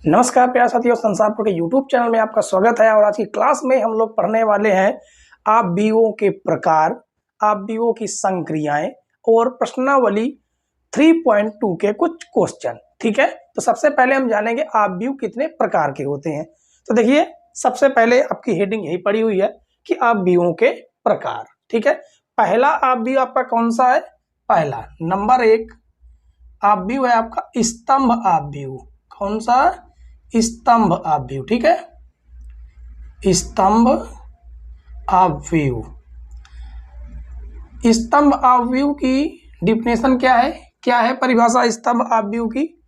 नमस्कार प्यारे साथियों, संसारपुर के यूट्यूब चैनल में आपका स्वागत है। और आज की क्लास में हम लोग पढ़ने वाले हैं आपवियों के प्रकार, आपवियों की संक्रियाएं और प्रश्नावली 3.2 के कुछ क्वेश्चन। ठीक है, तो सबसे पहले हम जानेंगे आपविय कितने प्रकार के होते हैं। तो देखिए, सबसे पहले आपकी हेडिंग यही पड़ी हुई है कि आपवियों के प्रकार। ठीक है, पहला आपविय आपका कौन सा है? पहला नंबर 1 आपविय है आपका स्तंभ आपविय। कौन सा? स्तंभ आपविय। ठीक है, स्तंभ आपविय। स्तंभ आपविय की डिफिनेशन क्या है? क्या है परिभाषा स्तंभ आपविय की?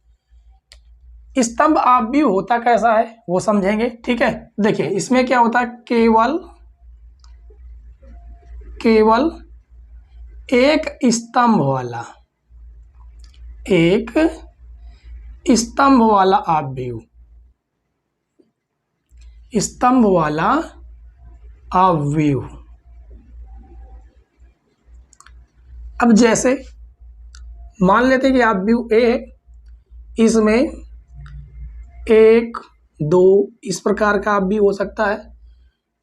स्तंभ आपविय होता कैसा है वो समझेंगे। ठीक है, देखिए इसमें क्या होता है, केवल एक स्तंभ वाला, एक स्तंभ वाला आपविय, स्तंभ वाला आपविय। अब जैसे मान लेते हैं कि आपविय ए है, इसमें 1 2 इस प्रकार का आपविय हो सकता है,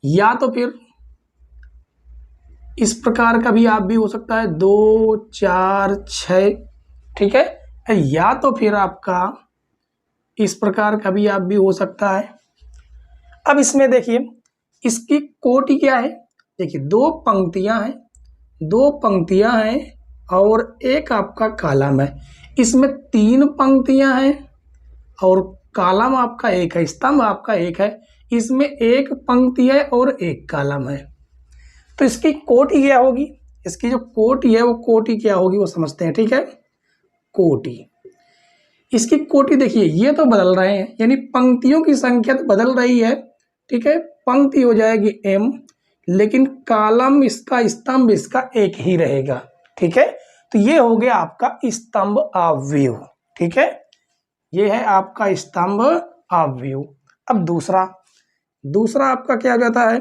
या तो फिर इस प्रकार का भी आपविय हो सकता है 2 4 6। ठीक है, या तो फिर आपका इस प्रकार का भी आपविय हो सकता है। अब इसमें देखिए इसकी कोटि क्या है। देखिए दो पंक्तियां हैं और एक आपका कॉलम है। इसमें 3 पंक्तियां हैं और कॉलम आपका एक है, स्तंभ आपका एक है। इसमें एक पंक्ति है और एक कॉलम है। तो इसकी कोटि क्या होगी? इसकी जो कोटि है वो कोटि क्या होगी वो समझते हैं। ठीक है, कोटि, इसकी कोटि देखिए ये तो बदल रहे हैं, यानी पंक्तियों की संख्या तो बदल रही है। ठीक है, पंक्ति हो जाएगी m, लेकिन कॉलम इसका, स्तंभ इसका एक ही रहेगा। ठीक है, तो ये हो गया आपका स्तंभ आपविय। ठीक है, ये है आपका स्तंभ आपविय। अब दूसरा आपका क्या हो जाता है?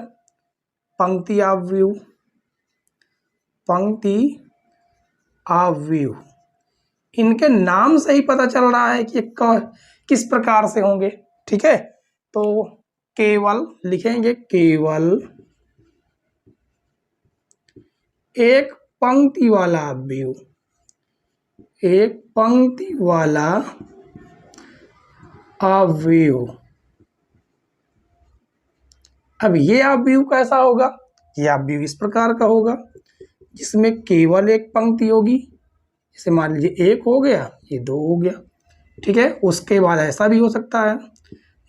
पंक्ति आपविय। पंक्ति आपविय, इनके नाम से ही पता चल रहा है कि किस प्रकार से होंगे। ठीक है, तो केवल लिखेंगे, केवल एक पंक्ति वाला आपविय, एक पंक्ति वाला आपविय। अब ये आपविय कैसा होगा? ये आपविय इस प्रकार का होगा जिसमें केवल एक पंक्ति होगी। जैसे मान लीजिए 1 हो गया, ये 2 हो गया। ठीक है, उसके बाद ऐसा भी हो सकता है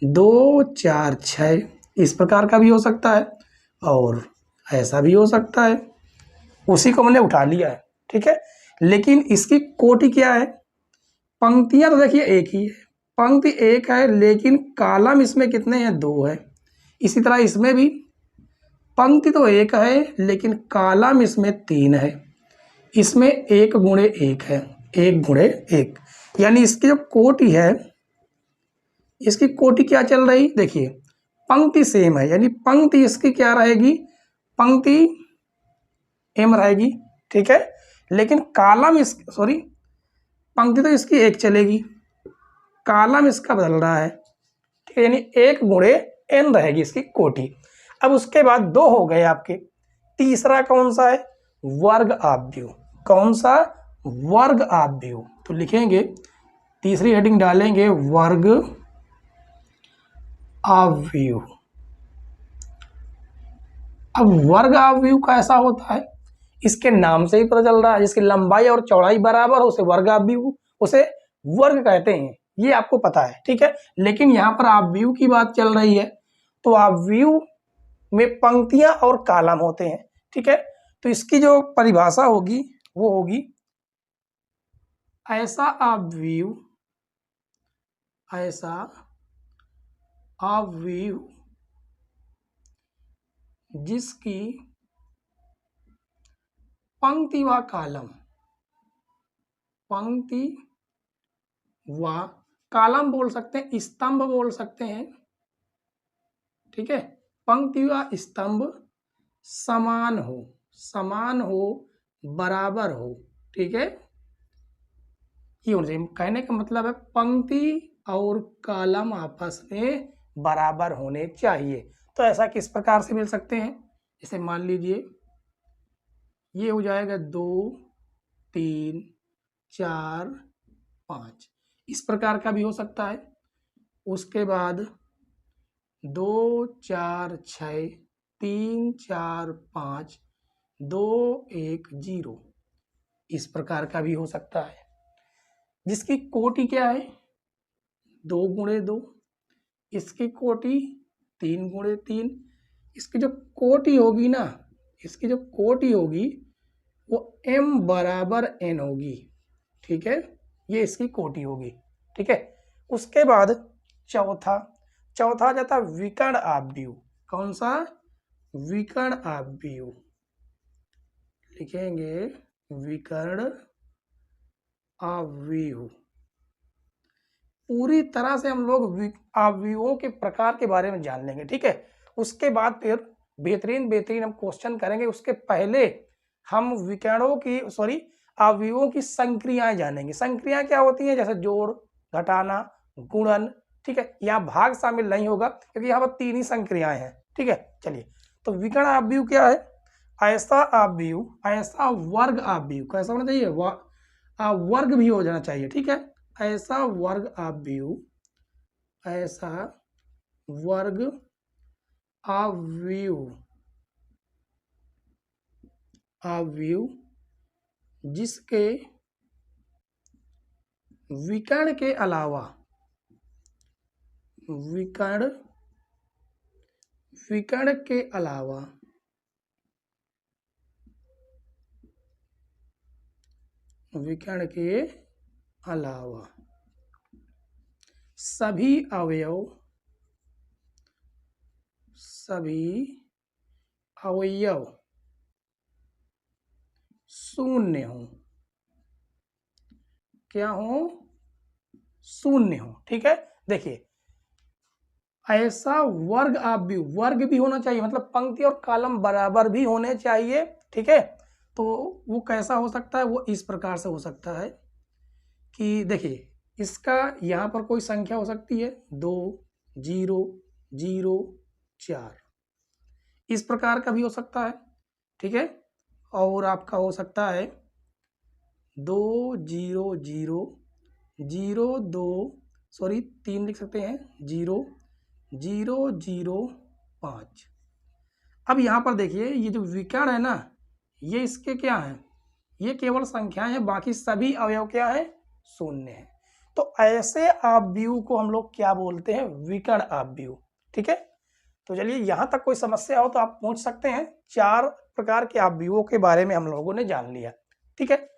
2 4 6, इस प्रकार का भी हो सकता है और ऐसा भी हो सकता है। उसी को मैंने उठा लिया है। ठीक है, लेकिन इसकी कोटि क्या है? पंक्तियां तो देखिए एक ही है, पंक्ति एक है, लेकिन कॉलम इसमें कितने हैं? 2 है। इसी तरह इसमें भी पंक्ति तो एक है, लेकिन कॉलम इसमें 3 है। इसमें 1 गुणे 1 है, 1 गुणे 1, यानी इसकी जो कोटि है, इसकी कोटि क्या चल रही? देखिए पंक्ति सेम है, यानी पंक्ति इसकी क्या रहेगी? पंक्ति m रहेगी। ठीक है, लेकिन कॉलम पंक्ति तो इसकी एक चलेगी, कॉलम इसका बदल रहा है। ठीक है, यानी 1 गुणे n रहेगी इसकी कोटि। अब उसके बाद 2 हो गए आपके। तीसरा कौन सा है? वर्ग आपविय। कौन सा? वर्ग आपविय। तो लिखेंगे, तीसरी हेडिंग डालेंगे वर्ग आपविय। अब वर्ग आपविय कैसा होता है? इसके नाम से ही पता चल रहा है, जिसकी लंबाई और चौड़ाई बराबर हो उसे वर्ग आपविय, उसे वर्ग कहते हैं, ये आपको पता है। ठीक है, लेकिन यहाँ पर आपविय की बात चल रही है, तो आपविय में पंक्तियां और कॉलम होते हैं। ठीक है, तो इसकी जो परिभाषा होगी वो होगी ऐसा आपविय, ऐसा आपविय जिसकी पंक्ति व कॉलम, पंक्ति व कॉलम बोल सकते हैं, स्तंभ बोल सकते हैं। ठीक है, पंक्ति व स्तंभ समान हो, बराबर हो। ठीक है, ये होना चाहिए। कहने का मतलब है पंक्ति और कॉलम आपस में बराबर होने चाहिए। तो ऐसा किस प्रकार से मिल सकते हैं? जैसे मान लीजिए ये हो जाएगा 2 3 4 5, इस प्रकार का भी हो सकता है। उसके बाद 2 4 6 3 4 5 2 1 0, इस प्रकार का भी हो सकता है, जिसकी कोटि क्या है 2 गुणे 2, इसकी कोटि 3 गुणे 3। इसकी जो कोटि होगी ना, इसकी जो कोटि होगी वो m बराबर n होगी। ठीक है, ये इसकी कोटि होगी। ठीक है, उसके बाद चौथा जाता विकर्ण आव्यूह। कौन सा? विकर्ण आव्यूह। लिखेंगे विकर्ण आव्यूह। पूरी तरह से हम लोग आव्यूहों के प्रकार के बारे में जान लेंगे। ठीक है, उसके बाद फिर बेहतरीन हम क्वेश्चन करेंगे। उसके पहले हम आव्यूहों की संक्रियाएं जानेंगे। संक्रियाएं क्या होती हैं? जैसे जोड़, घटाना, गुणन। ठीक है, यहाँ भाग शामिल नहीं होगा क्योंकि यहाँ पर 3 ही संक्रियाएं हैं। ठीक है, चलिए, तो विकर्ण आव्यूह क्या है? ऐसा आव्यूह, ऐसा वर्ग आव्यूह, कैसा होना चाहिए? वर्ग भी हो जाना चाहिए। ठीक है, ऐसा वर्ग आव्यूह, ऐसा वर्ग आव्यूह जिसके विकर्ण के अलावा विकर्ण के अलावा विकर्ण के अलावा सभी अवयव शून्य हो। क्या हो? शून्य हो। ठीक है, देखिए, ऐसा वर्ग आव्यूह, वर्ग भी होना चाहिए, मतलब पंक्ति और कॉलम बराबर भी होने चाहिए। ठीक है, तो वो कैसा हो सकता है? वो इस प्रकार से हो सकता है कि देखिए, इसका यहाँ पर कोई संख्या हो सकती है 2 0 0 4, इस प्रकार का भी हो सकता है। ठीक है, और आपका हो सकता है 2 0 0 0 2, सॉरी 3 लिख सकते हैं, 0 0 0 5। अब यहाँ पर देखिए, ये जो विकर्ण है ना, ये इसके क्या है? ये केवल संख्याएं हैं, बाकी सभी अवयव क्या है? शून्य है। तो ऐसे आव्यूह को हम लोग क्या बोलते हैं? विकर्ण आव्यूह। ठीक है, तो चलिए, यहाँ तक कोई समस्या हो तो आप पूछ सकते हैं। 4 प्रकार के आव्यूहों के बारे में हम लोगों ने जान लिया। ठीक है,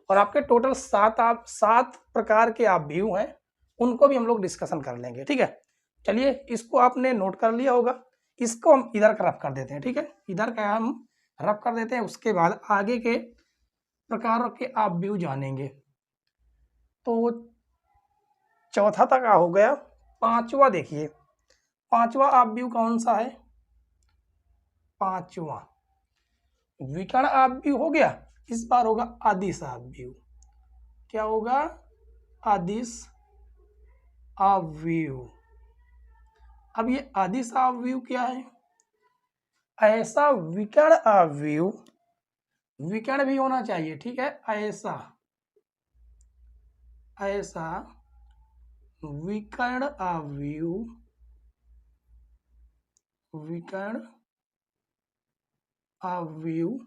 और आपके टोटल 7 प्रकार के आव्यूह हैं, उनको भी हम लोग डिस्कशन कर लेंगे। ठीक है, चलिए, इसको आपने नोट कर लिया होगा, इसको हम इधर का रफ कर देते हैं। ठीक है, इधर का हम रफ कर देते हैं, उसके बाद आगे के प्रकारों के आव्यूह जानेंगे। तो चौथा तक हो गया। पांचवा देखिए, पांचवा आव्यूह कौन सा है? पांचवा विकर्ण आव्यूह हो गया। इस बार होगा अदिश आव्यूह। क्या होगा? अदिश आव्यूह। अब ये अदिश आव्यूह क्या है? ऐसा विकर्ण आव्यूह, विकर्ण भी होना चाहिए। ठीक है, ऐसा विकर्ण आव्यूह, विकर्ण आव्यूह,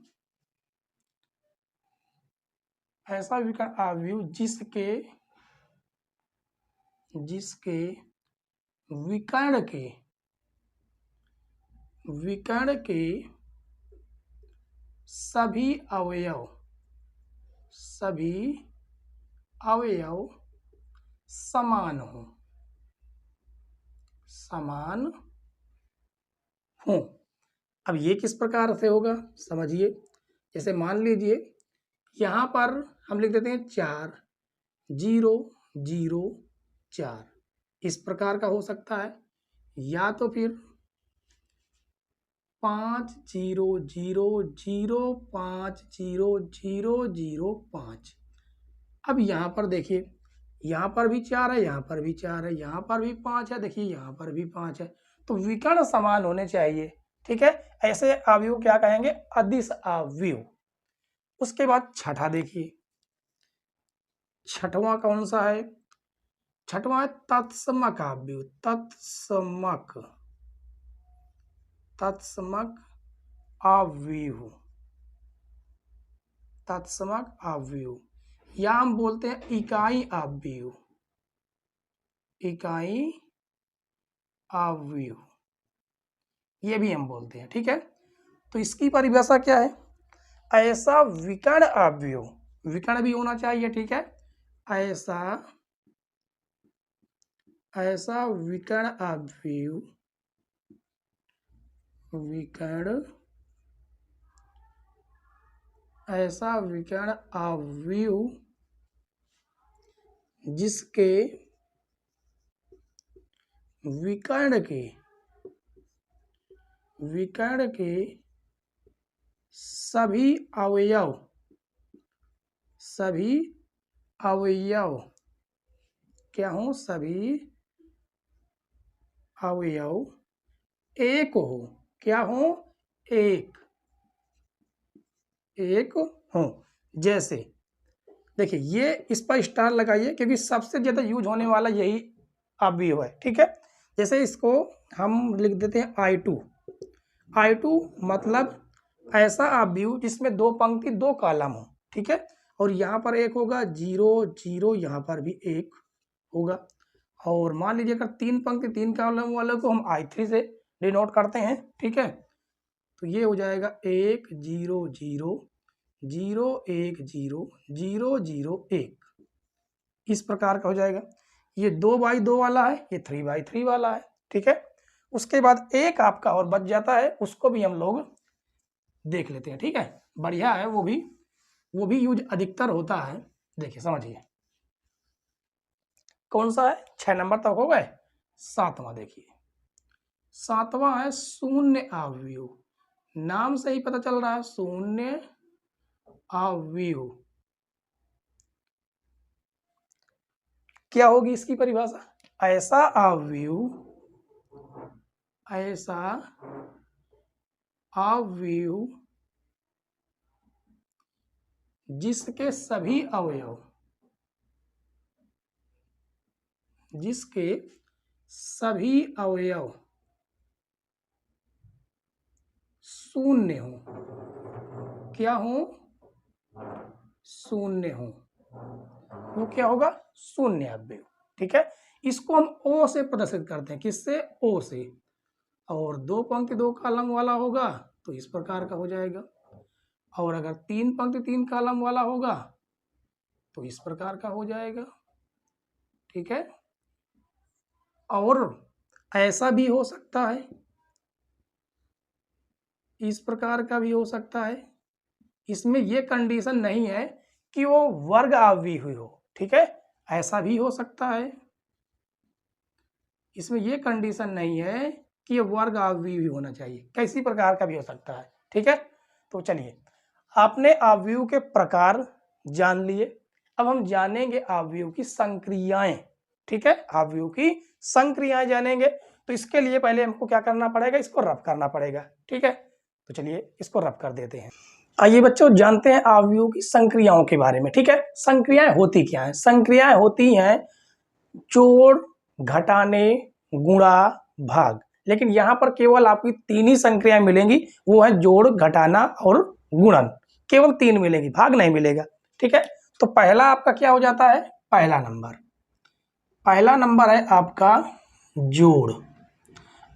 ऐसा विकर्ण आव्यूह जिसके विकर्ण के सभी अवयव समान हो। अब ये किस प्रकार से होगा समझिए। जैसे मान लीजिए यहाँ पर हम लिख देते हैं 4 0 0 4, इस प्रकार का हो सकता है, या तो फिर 5 0 0 0 5 0 0 0 5। अब यहाँ पर देखिए यहाँ पर भी 4 है, यहाँ पर भी 4 है, यहाँ पर भी 5 है, देखिए यहाँ पर भी 5 है, तो विकर्ण समान होने चाहिए। ठीक है, ऐसे अवयव क्या कहेंगे? अदिश अवयव। उसके बाद छठा देखिए, छठवां कौन सा है? छठवां है तत्समक अवयव। तत्समक अवयव, तत्समक अवयव, या हम बोलते हैं इकाई अवयव। इकाई अवयव ये भी हम बोलते हैं। ठीक है, तो इसकी परिभाषा क्या है? ऐसा विकर्ण अवयव, विकर्ण भी होना चाहिए। ठीक है, ऐसा विकर्ण अवयव, ऐसा विकर्ण अवयव जिसके विकर्ण के सभी अवयव क्या हो? सभी अवयव एक हो। क्या हो? एक हो। जैसे देखिए, ये इस पर स्टार लगाइए क्योंकि सबसे ज्यादा यूज होने वाला यही अवयव है। ठीक है, जैसे इसको हम लिख देते हैं I2 मतलब ऐसा अवयव जिसमें 2 पंक्ति 2 कॉलम हो। ठीक है, और यहाँ पर एक होगा 0 0, यहाँ पर भी एक होगा। और मान लीजिए अगर 3 पंक्ति 3 कॉलम वाले को हम I3 से डिनोट करते हैं। ठीक है, तो ये हो जाएगा 1 0 0 0 1 0 0 0 1, इस प्रकार का हो जाएगा। ये 2x2 वाला है, ये 3x3 वाला है। ठीक है, उसके बाद एक आपका और बच जाता है, उसको भी हम लोग देख लेते हैं। ठीक है, बढ़िया है, वो भी यूज अधिकतर होता है। देखिए समझिए कौन सा है? 6 नंबर तक हो गए। 7वां देखिए, 7वां है शून्य अवयव। नाम से ही पता चल रहा है शून्य अवयव। क्या होगी इसकी परिभाषा? ऐसा अवयव जिसके सभी अवयव शून्य हो। क्या हो? शून्य हो। वो क्या होगा? शून्य अवयव। ठीक है, इसको हम ओ से प्रदर्शित करते हैं। किससे? ओ से। और 2 पंक्ति 2 कॉलम वाला होगा तो इस प्रकार का हो जाएगा, और अगर 3 पंक्ति 3 कॉलम वाला होगा तो इस प्रकार का हो जाएगा। ठीक है, और ऐसा भी हो सकता है, इस प्रकार का भी हो सकता है। इसमें यह कंडीशन नहीं है कि वो वर्ग अवयव हुई हो। ठीक है, ऐसा भी हो सकता है। इसमें यह कंडीशन नहीं है कि ये वर्ग अवयव ही होना चाहिए, किसी प्रकार का भी हो सकता है। ठीक है, तो चलिए आपने अवयव के प्रकार जान लिए, अब हम जानेंगे अवयव की संक्रियाएं। ठीक है, अवयव की संक्रियाएं जानेंगे, तो इसके लिए पहले हमको क्या करना पड़ेगा? इसको रफ करना पड़ेगा। ठीक है, तो चलिए इसको रफ कर देते हैं। आइए बच्चों जानते हैं अवयव की संक्रियाओं के बारे में। ठीक है, संक्रियाएं होती क्या है? संक्रियाएं होती हैं जोड़, घटाने, गुणा, भाग। लेकिन यहाँ पर केवल आपकी 3 ही संक्रियाएं मिलेंगी, वो है जोड़, घटाना और गुणन। केवल 3 मिलेगी, भाग नहीं मिलेगा। ठीक है, तो पहला आपका क्या हो जाता है? पहला नंबर है आपका जोड़,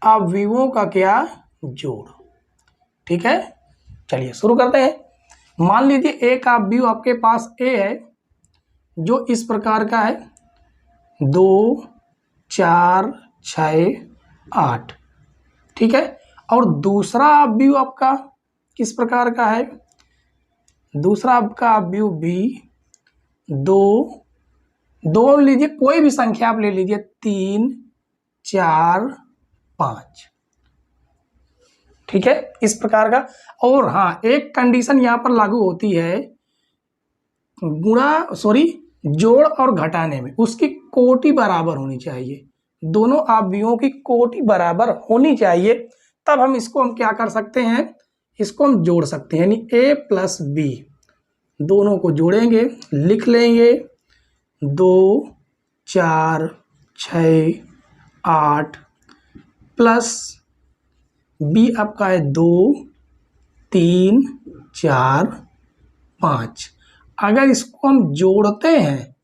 अवयवों का क्या? जोड़। ठीक है, चलिए शुरू करते हैं। मान लीजिए एक अवयव आपके पास ए है जो इस प्रकार का है 2 4 6 8। ठीक है, और दूसरा अवयव आपका किस प्रकार का है? दूसरा आपका अवयव भी 2 लीजिए, कोई भी संख्या आप ले लीजिए, 3 4 5। ठीक है, इस प्रकार का। और हाँ, एक कंडीशन यहां पर लागू होती है, जोड़ और घटाने में उसकी कोटि बराबर होनी चाहिए, दोनों अवयवों की कोटि बराबर होनी चाहिए, तब हम इसको हम क्या कर सकते हैं, इसको हम जोड़ सकते हैं, यानी a प्लस बी दोनों को जोड़ेंगे, लिख लेंगे 2 4 6 8 प्लस बी आपका है 2 3 4 5। अगर इसको हम जोड़ते हैं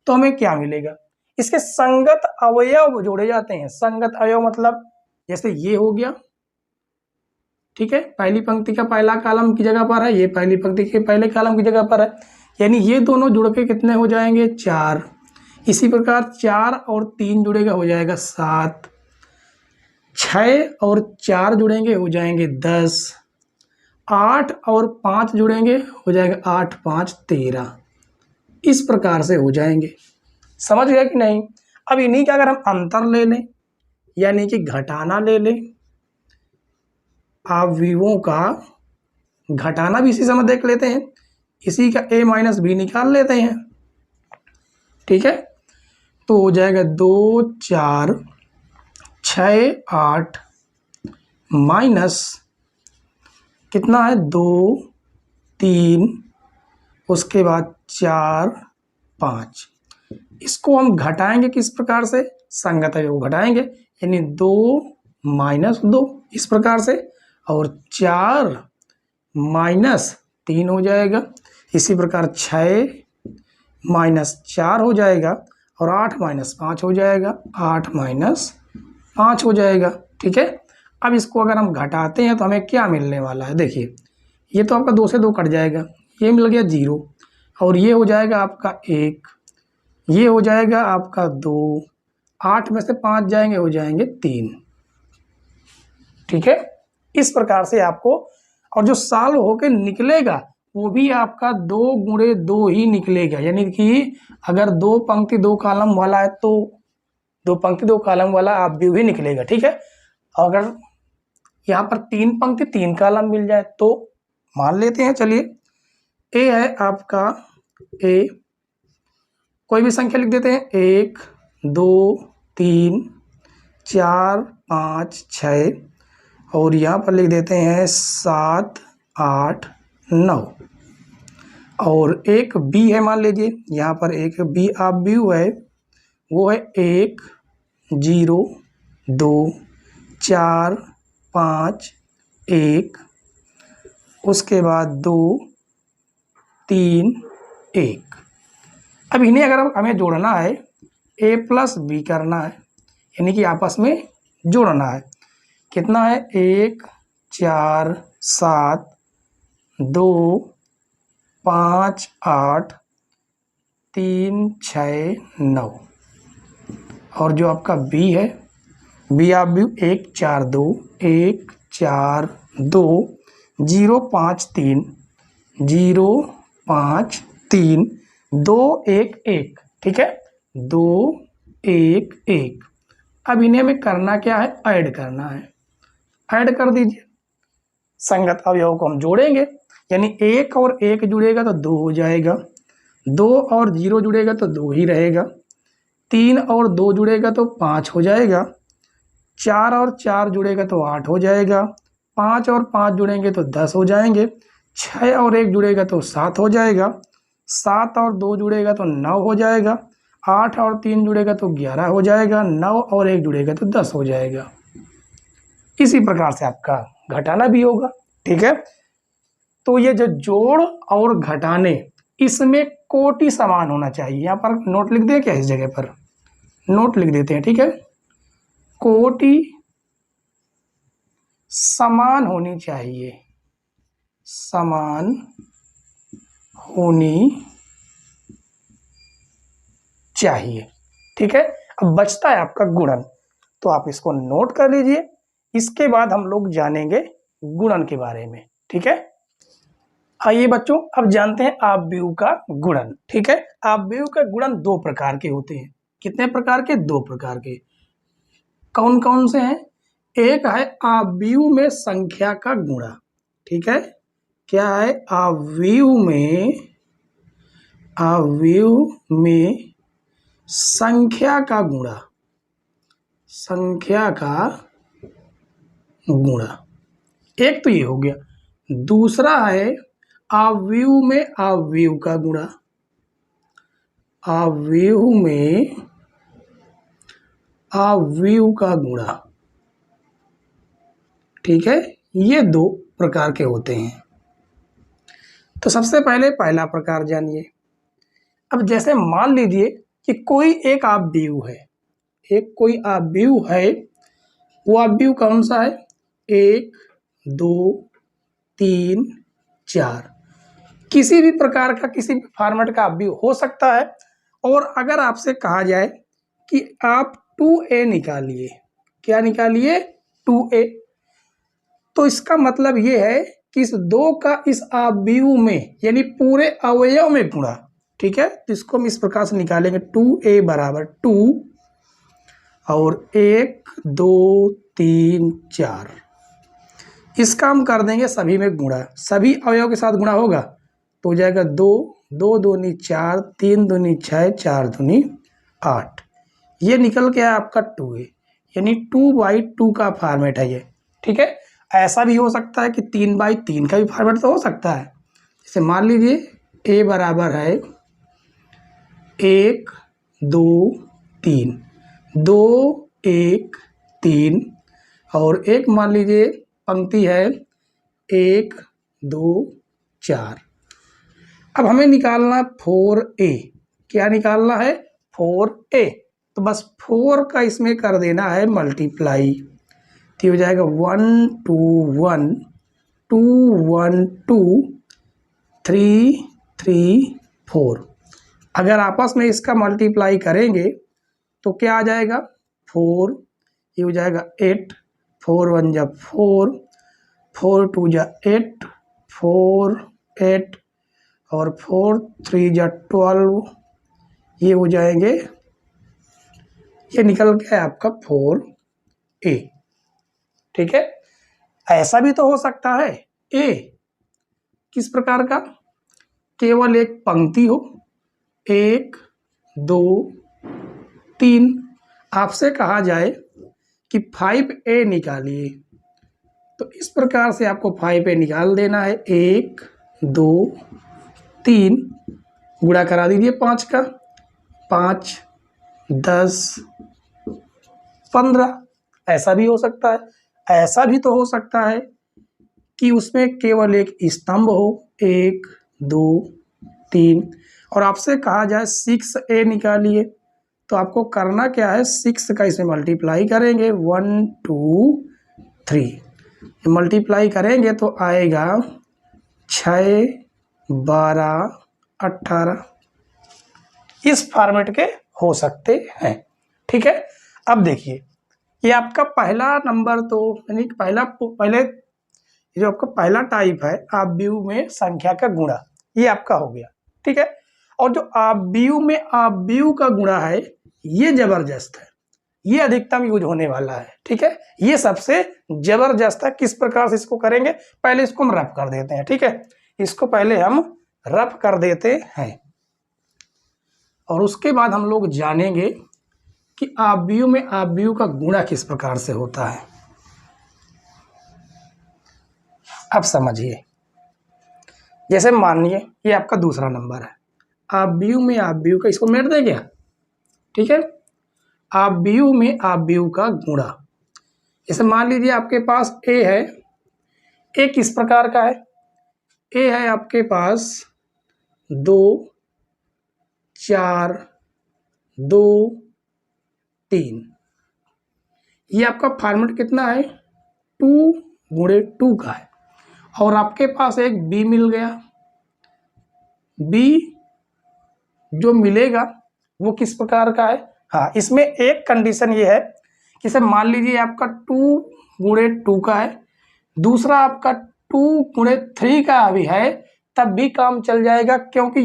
तो हमें क्या मिलेगा, इसके संगत अवयव जोड़े जाते हैं। संगत अवयव मतलब जैसे ये हो गया, ठीक है, पहली पंक्ति का पहला कॉलम की जगह पर है, ये पहली पंक्ति के पहले कॉलम की जगह पर है, यानी ये दोनों जुड़ के कितने हो जाएंगे 4। इसी प्रकार 4 और 3 जुड़ेगा हो जाएगा 7, 6 और 4 जुड़ेंगे हो जाएंगे 10, 8 और 5 जुड़ेंगे हो जाएगा 8 5 13। इस प्रकार से हो जाएंगे। समझ गया कि नहीं। अब इन्हीं का अगर हम अंतर ले लें यानी कि घटाना ले लें, अवयवों का घटाना भी इसी समय देख लेते हैं, इसी का a माइनस बी निकाल लेते हैं, ठीक है। तो हो जाएगा 2 4 6 8 माइनस कितना है 2 3 उसके बाद 4 5। इसको हम घटाएंगे किस प्रकार से, संगत अवयव घटाएंगे, यानी 2 माइनस 2 इस प्रकार से, और 4 माइनस 3 हो जाएगा। इसी प्रकार 6 माइनस 4 हो जाएगा और 8 माइनस 5 हो जाएगा, 8 माइनस 5 हो जाएगा, ठीक है। अब इसको अगर हम घटाते हैं तो हमें क्या मिलने वाला है, देखिए ये तो आपका 2 से 2 कट जाएगा, ये मिल गया 0 और ये हो जाएगा आपका 1, ये हो जाएगा आपका 2, 8 में से 5 जाएंगे हो जाएंगे 3, ठीक है। इस प्रकार से आपको, और जो सॉल्व होके निकलेगा वो भी आपका 2 गुणे 2 ही निकलेगा, यानी कि अगर 2 पंक्ति 2 कॉलम वाला है तो 2 पंक्ति 2 कॉलम वाला अवयव ही निकलेगा, ठीक है। अगर यहाँ पर 3 पंक्ति 3 कॉलम मिल जाए तो मान लेते हैं, चलिए ए है आपका, ए कोई भी संख्या लिख देते हैं, 1 2 3 4 5 6 और यहाँ पर लिख देते हैं 7 8 9, और एक बी है, मान लीजिए यहाँ पर एक बी अवयव है, वो है 1 0 2 4 5 1, उसके बाद 2 3 1। अब इन्हें अगर हमें जोड़ना है, a प्लस बी करना है, यानी कि आपस में जोड़ना है, कितना है 1 4 7 2 5 8 3 6 9, और जो आपका b है, बी अवयव 1 4 2 1 4 2 0 5 3 0 5 3 2 1 1, ठीक है, 2 1 1। अब इन्हें हमें करना क्या है, ऐड करना है, ऐड कर दीजिए, संगत अवयव को हम जोड़ेंगे, यानी 1 और 1 जुड़ेगा तो 2 हो जाएगा, 2 और 0 जुड़ेगा तो 2 ही रहेगा, 3 और 2 जुड़ेगा तो 5 हो जाएगा, 4 और 4 जुड़ेगा तो 8 हो जाएगा, 5 और 5 जुड़ेंगे तो 10 हो जाएंगे, 6 और 1 जुड़ेगा तो 7 हो जाएगा, 7 और 2 जुड़ेगा तो 9 हो जाएगा, 8 और 3 जुड़ेगा तो 11 हो जाएगा, 9 और 1 जुड़ेगा तो 10 हो जाएगा। इसी प्रकार से आपका घटाना भी होगा, ठीक है। तो ये जो जोड़ और घटाने, इसमें कोटि समान होना चाहिए। यहाँ पर नोट लिख दें क्या, इस जगह पर नोट लिख देते हैं, ठीक है। कोटि समान होनी चाहिए, समान होनी चाहिए, ठीक है। अब बचता है आपका गुणन, तो आप इसको नोट कर लीजिए, इसके बाद हम लोग जानेंगे गुणन के बारे में, ठीक है। आइए बच्चों, अब जानते हैं अवयव का गुणन, ठीक है। अवयव का गुणन 2 प्रकार के होते हैं। कितने प्रकार के, 2 प्रकार के। कौन कौन से हैं, एक है अवयव में संख्या का गुणा, ठीक है। क्या है, अवयव में अवयव में संख्या का गुणा, संख्या का गुणा, एक तो ये हो गया। दूसरा है अवयव में अवयव का गुणा, अवयव में अवयव का गुणा, ठीक है। ये दो प्रकार के होते हैं। तो सबसे पहले पहला प्रकार जानिए। अब जैसे मान लीजिए कि कोई एक अवयव है, एक कोई अवयव है, वो अवयव कौन सा है? 1 2 3 4, किसी भी प्रकार का, किसी भी फॉर्मेट का अवयव हो सकता है। और अगर आपसे कहा जाए कि आप 2a निकालिए, क्या निकालिए? 2a, तो इसका मतलब ये है कि इस दो का इस अवयव में यानी पूरे अवयव में गुणा, ठीक है। तो इसको हम इस प्रकार से निकालेंगे, 2a बराबर 2 और 1 2 3 4, इसका हम कर देंगे सभी में गुणा, सभी अवयव के साथ गुणा होगा तो हो जाएगा 2 2 दूनी 4, 3 दूनी 6, 4 दूनी 8, ये निकल के आया आपका 2a, यानी 2/2 का फॉर्मेट है ये, ठीक है। ऐसा भी हो सकता है कि 3/3 का भी फॉर्मेट तो हो सकता है। जैसे मान लीजिए a बराबर है 1 2 3, 2 1 3, और एक मान लीजिए पंक्ति है 1 2 4। अब हमें निकालना 4a, क्या निकालना है? 4a, तो बस 4 का इसमें कर देना है मल्टीप्लाई, तो हो जाएगा 1 2 1 2 1 2 3 3 4। अगर आपस में इसका मल्टीप्लाई करेंगे तो क्या आ जाएगा? 4, ये हो जाएगा 8, 4 1 जा 4, 4 2 जा 8, 4 8 और 4 3 जा 12, ये हो जाएंगे, ये निकल गया आपका 4a, ठीक है। ऐसा भी तो हो सकता है a किस प्रकार का? केवल एक पंक्ति हो, 1 2 3, आपसे कहा जाए कि 5a निकालिए, तो इस प्रकार से आपको 5a निकाल देना है। 1 2 3 गुणा करा दीजिए 5 का, 5 10 15, ऐसा भी हो सकता है। ऐसा भी तो हो सकता है कि उसमें केवल एक स्तंभ हो, 1 2 3, और आपसे कहा जाए 6a निकालिए, तो आपको करना क्या है? 6 का इसमें मल्टीप्लाई करेंगे, 1 2 3, मल्टीप्लाई करेंगे तो आएगा 6 12 18, इस फॉर्मेट के हो सकते हैं, ठीक है। अब देखिए, ये आपका पहला नंबर, तो यानी पहले जो आपका पहला टाइप है अवयव में संख्या का गुणा, ये आपका हो गया, ठीक है। और जो अवयव में अवयव का गुणा है, ये जबरदस्त है, ये अधिकतम यूज होने वाला है, ठीक है। ये सबसे जबरदस्त है। किस प्रकार से इसको करेंगे? पहले इसको हम रफ कर देते हैं, ठीक है। इसको पहले हम रफ कर देते हैं और उसके बाद हम लोग जानेंगे कि अवयव में अवयव का गुणा किस प्रकार से होता है। अब समझिए, जैसे मानिए ये आपका दूसरा नंबर है, अवयव में अवयव का, इसको मेट दे गया, ठीक है। अवयव में अवयव का गुणा, जैसे मान लीजिए आपके पास a है, a किस प्रकार का है? a है आपके पास 2 4 2 3, ये आपका फॉर्मेट कितना है? 2 गुणे 2 का है। और आपके पास एक b मिल गया, b जो मिलेगा वो किस प्रकार का है? हाँ, इसमें एक कंडीशन ये है कि सर मान लीजिए आपका 2 गुणे 2 का है, दूसरा आपका 2 गुणे 3 का भी है, तब भी काम चल जाएगा, क्योंकि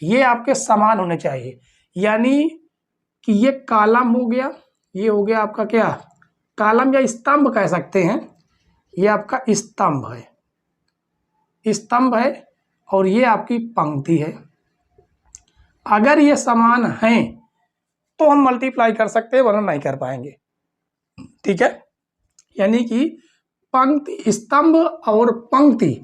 ये आपके समान होने चाहिए। यानी कि ये कॉलम हो गया, ये हो गया आपका क्या? कॉलम या स्तंभ कह सकते हैं, ये आपका स्तंभ है, स्तंभ है, और ये आपकी पंक्ति है, अगर ये समान हैं तो हम मल्टीप्लाई कर सकते हैं, वरना नहीं कर पाएंगे। ठीक है, यानी कि पंक्ति, स्तंभ और पंक्ति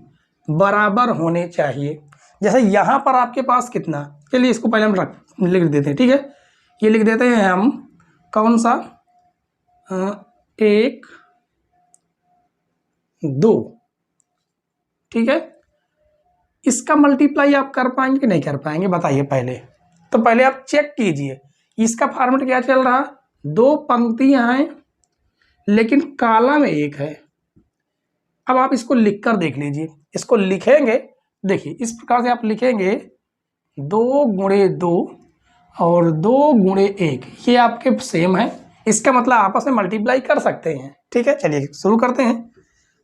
बराबर होने चाहिए। जैसे यहाँ पर आपके पास कितना, चलिए इसको पहले हम लिख देते हैं। ठीक है, ये लिख देते हैं हम, कौन सा, 1 2। ठीक है, इसका मल्टीप्लाई आप कर पाएंगे कि नहीं कर पाएंगे, बताइए पहले। तो पहले आप चेक कीजिए, इसका फॉर्मेट क्या चल रहा, 2 पंक्तियां हैं लेकिन कॉलम 1 है। अब आप इसको लिख कर देख लीजिए, इसको लिखेंगे, देखिए इस प्रकार से आप लिखेंगे 2 गुणे 2 और 2 गुणे 1, ये आपके सेम है, इसका मतलब आपस में मल्टीप्लाई कर सकते हैं। ठीक है, चलिए शुरू करते हैं।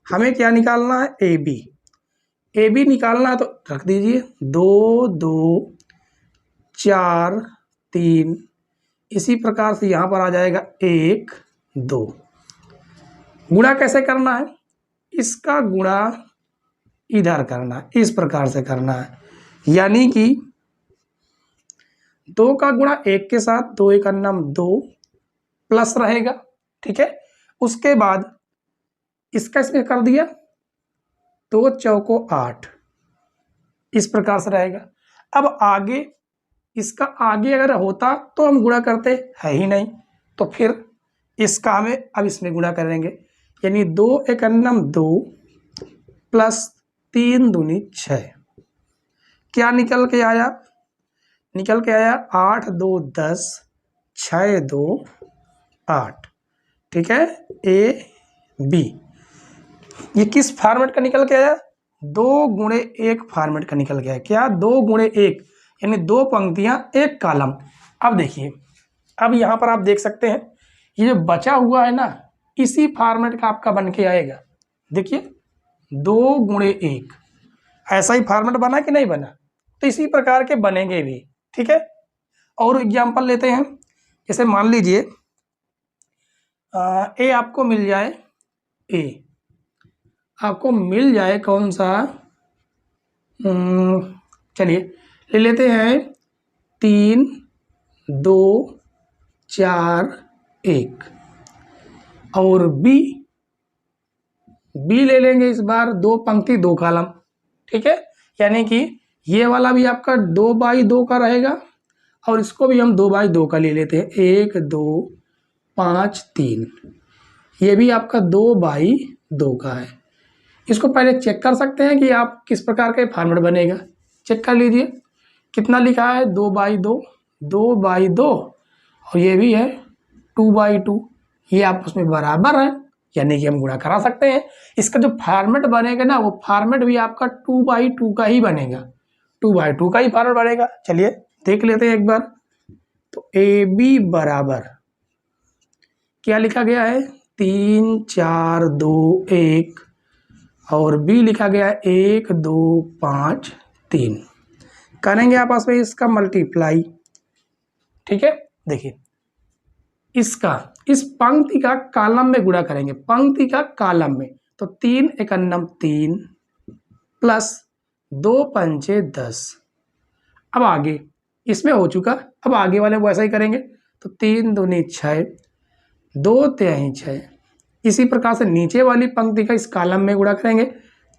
हमें क्या निकालना है, ए बी निकालना है, तो रख दीजिए 2 2 4 3, इसी प्रकार से यहाँ पर आ जाएगा 1 2। गुणा कैसे करना है, इसका गुणा इधर करना है, इस प्रकार से करना है, यानी कि 2 का गुणा 1 के साथ, 2 1 2 प्लस रहेगा। ठीक है, उसके बाद इसका इसमें कर दिया, 2 चौको 8, इस प्रकार से रहेगा। अब आगे, इसका आगे अगर होता तो हम गुणा करते, है ही नहीं, तो फिर इसका हमें अब इसमें गुणा करेंगे, यानी 2 1 2 प्लस 3 दूनी 6, क्या निकल के आया, निकल के आया 8 2 10 6 2 8। ठीक है, ए बी, ये किस फॉर्मेट का निकल के आया, 2 गुणे 1 फॉर्मेट का निकल गया। क्या, 2 गुणे 1, यानी 2 पंक्तियां 1 कॉलम। अब देखिए, अब यहाँ पर आप देख सकते हैं ये जो बचा हुआ है ना, इसी फॉर्मेट का आपका बन के आएगा। देखिए 2 गुणे 1, ऐसा ही फॉर्मेट बना कि नहीं बना, तो इसी प्रकार के बनेंगे भी। ठीक है, और एग्जाम्पल लेते हैं, जैसे मान लीजिए ए आपको मिल जाए, ए आपको मिल जाए कौन सा, चलिए ले लेते हैं 3 2 4 1, और बी ले लेंगे इस बार 2 पंक्ति 2 कॉलम। ठीक है, यानी कि ये वाला भी आपका 2 बाई 2 का रहेगा, और इसको भी हम 2 बाई 2 का ले लेते हैं, 1 2 5 3, ये भी आपका 2 बाई 2 का है। इसको पहले चेक कर सकते हैं कि आप किस प्रकार का फॉर्मेट बनेगा, चेक कर लीजिए। कितना लिखा है, 2 बाई 2, 2 बाई 2, और ये भी है 2 बाई 2, ये आपस में बराबर है, यानी कि हम गुणा करा सकते हैं। इसका जो फॉर्मेट बनेगा ना, वो फॉर्मेट भी आपका 2 बाई 2 का ही बनेगा, 2 बाई 2 का ही फॉर्मेट बनेगा। चलिए देख लेते हैं एक बार। तो ए बी बराबर क्या लिखा गया है, 3 4 2 1, और बी लिखा गया है 1 2 5 3। करेंगे आपस में इसका मल्टीप्लाई। ठीक है, देखिए इसका, इस पंक्ति का कॉलम में गुणा करेंगे, पंक्ति का कॉलम में, तो 3 1 3 प्लस 2 5 10। अब आगे इसमें हो चुका, अब आगे वाले वैसा ही करेंगे, तो 3 दूनी 6, 2 3 6, इसी प्रकार से नीचे वाली पंक्ति का इस कॉलम में गुणा करेंगे,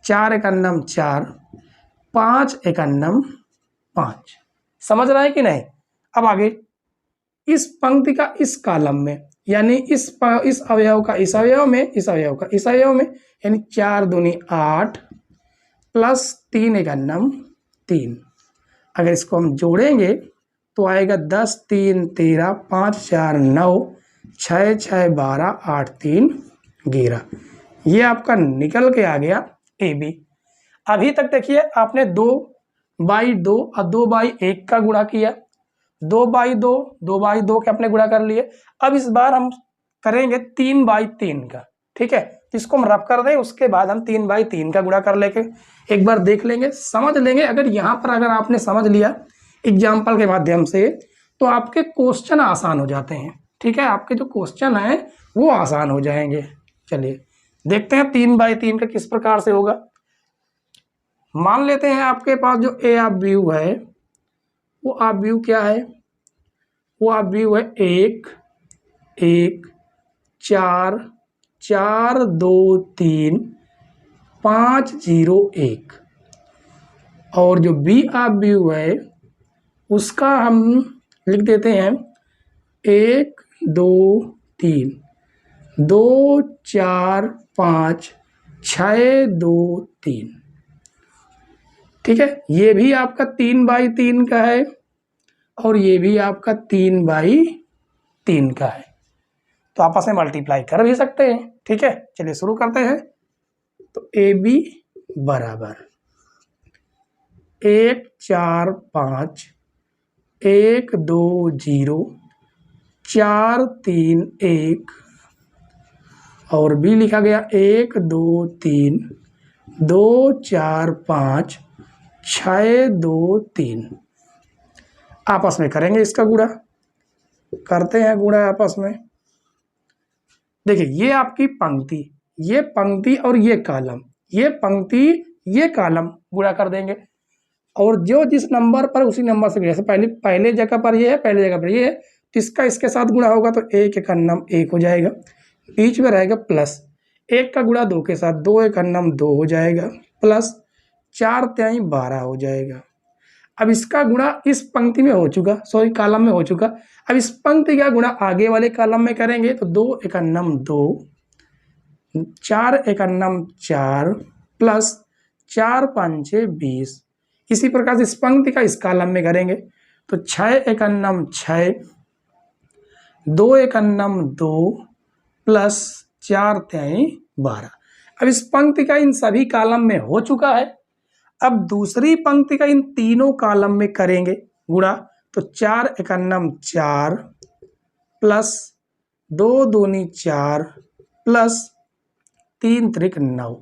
4 1 4 5 1 5। समझ रहा है कि नहीं। अब आगे इस पंक्ति का इस कॉलम में, यानी इस अवयव का इस अवयव में, इस अवयव का इस अवयव में, यानी 4 दूनी 8 प्लस 3 1 3। अगर इसको हम जोड़ेंगे तो आएगा 10 3 13 5 4 9 6 6 12 8 3 11। ये आपका निकल के आ गया ए बी। अभी तक देखिए आपने 2 बाई 2 और 2 बाई 1 का गुणा किया, 2 बाई 2 2 बाई 2 के अपने गुणा कर लिए। अब इस बार हम करेंगे 3 बाई 3 का। ठीक है, इसको हम रफ कर दें, उसके बाद हम 3 बाई 3 का गुणा कर लेके एक बार देख लेंगे, समझ लेंगे। अगर यहाँ पर अगर आपने समझ लिया एग्जाम्पल के माध्यम से, तो आपके क्वेश्चन आसान हो जाते हैं। ठीक है, आपके जो क्वेश्चन है वो आसान हो जाएंगे। चलिए देखते हैं 3 बाई 3 का किस प्रकार से होगा। मान लेते हैं आपके पास जो ए ऑफ व्यू है वो आव्यूह क्या है? वो आव्यूह है 1 1 4 4 2 3 5 0 1। और जो बी आव्यूह है उसका हम लिख देते हैं 1 2 3 2 4 5 6 2 3। ठीक है, ये भी आपका 3/3 का है और ये भी आपका 3/3 का है, तो आपस में मल्टीप्लाई कर भी सकते हैं। ठीक है, चलिए शुरू करते हैं। तो ए बी बराबर 1 4 5 1 2 0 4 3 1 और बी लिखा गया 1 2 3 2 4 5 6 2 3। आपस में करेंगे इसका गुणा, करते हैं गुणा आपस में। देखिए ये आपकी पंक्ति, ये पंक्ति और ये कॉलम, ये पंक्ति ये कॉलम गुणा कर देंगे और जो जिस नंबर पर उसी नंबर से, जैसे पहले जगह पर ये है, पहले जगह पर ये है, तो इसका इसके साथ गुणा होगा तो 1 एक अन्नम 1 हो जाएगा, बीच में रहेगा प्लस 1 का गुणा 2 के साथ 2 एक अन्नम 2 हो जाएगा, प्लस 4 तिहाई 12 हो जाएगा। अब इसका गुणा इस पंक्ति में हो चुका, सॉरी कॉलम में हो चुका। अब इस पंक्ति का गुणा आगे वाले कॉलम में करेंगे तो 2 एक अन्नम 2, 4 एक अन्नम 4 प्लस 4 5 6 20। इसी प्रकार से इस पंक्ति का इस कॉलम में करेंगे तो 6 एक अन्नम 6, 2 एक अन्नम 2 प्लस 4 तिहाई 12। अब इस पंक्ति का इन सभी कॉलम में हो चुका है। अब दूसरी पंक्ति का इन तीनों कॉलम में करेंगे गुणा तो 4 एक अन्नम 4 प्लस 2 दूनी 4 प्लस 3 त्रिक 9।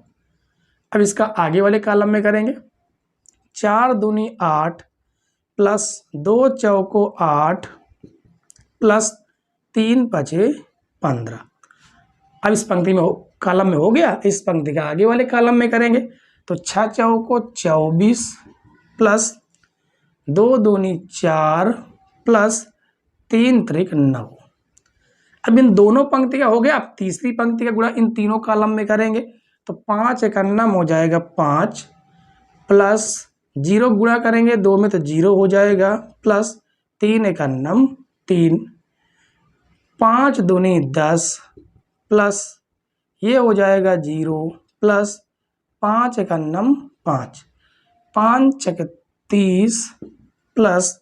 अब इसका आगे वाले कॉलम में करेंगे 4 दूनी 8 प्लस 2 चौको 8 प्लस 3 पचे 15। अब इस पंक्ति में कॉलम में हो गया, इस पंक्ति का आगे वाले कॉलम में करेंगे तो 6 चौको 24 प्लस 2 दूनी 4 प्लस 3 त्रिक 9। अब इन दोनों पंक्ति का हो गया। अब तीसरी पंक्ति का गुणा इन तीनों कॉलम में करेंगे तो 5 एक अन्नम हो जाएगा 5 प्लस 0 गुणा करेंगे 2 में तो 0 हो जाएगा प्लस 3 एक अन्नम 3, 5 दूनी 10 प्लस ये हो जाएगा 0 प्लस 5 एक अन्नम 5, 5 छक 30 प्लस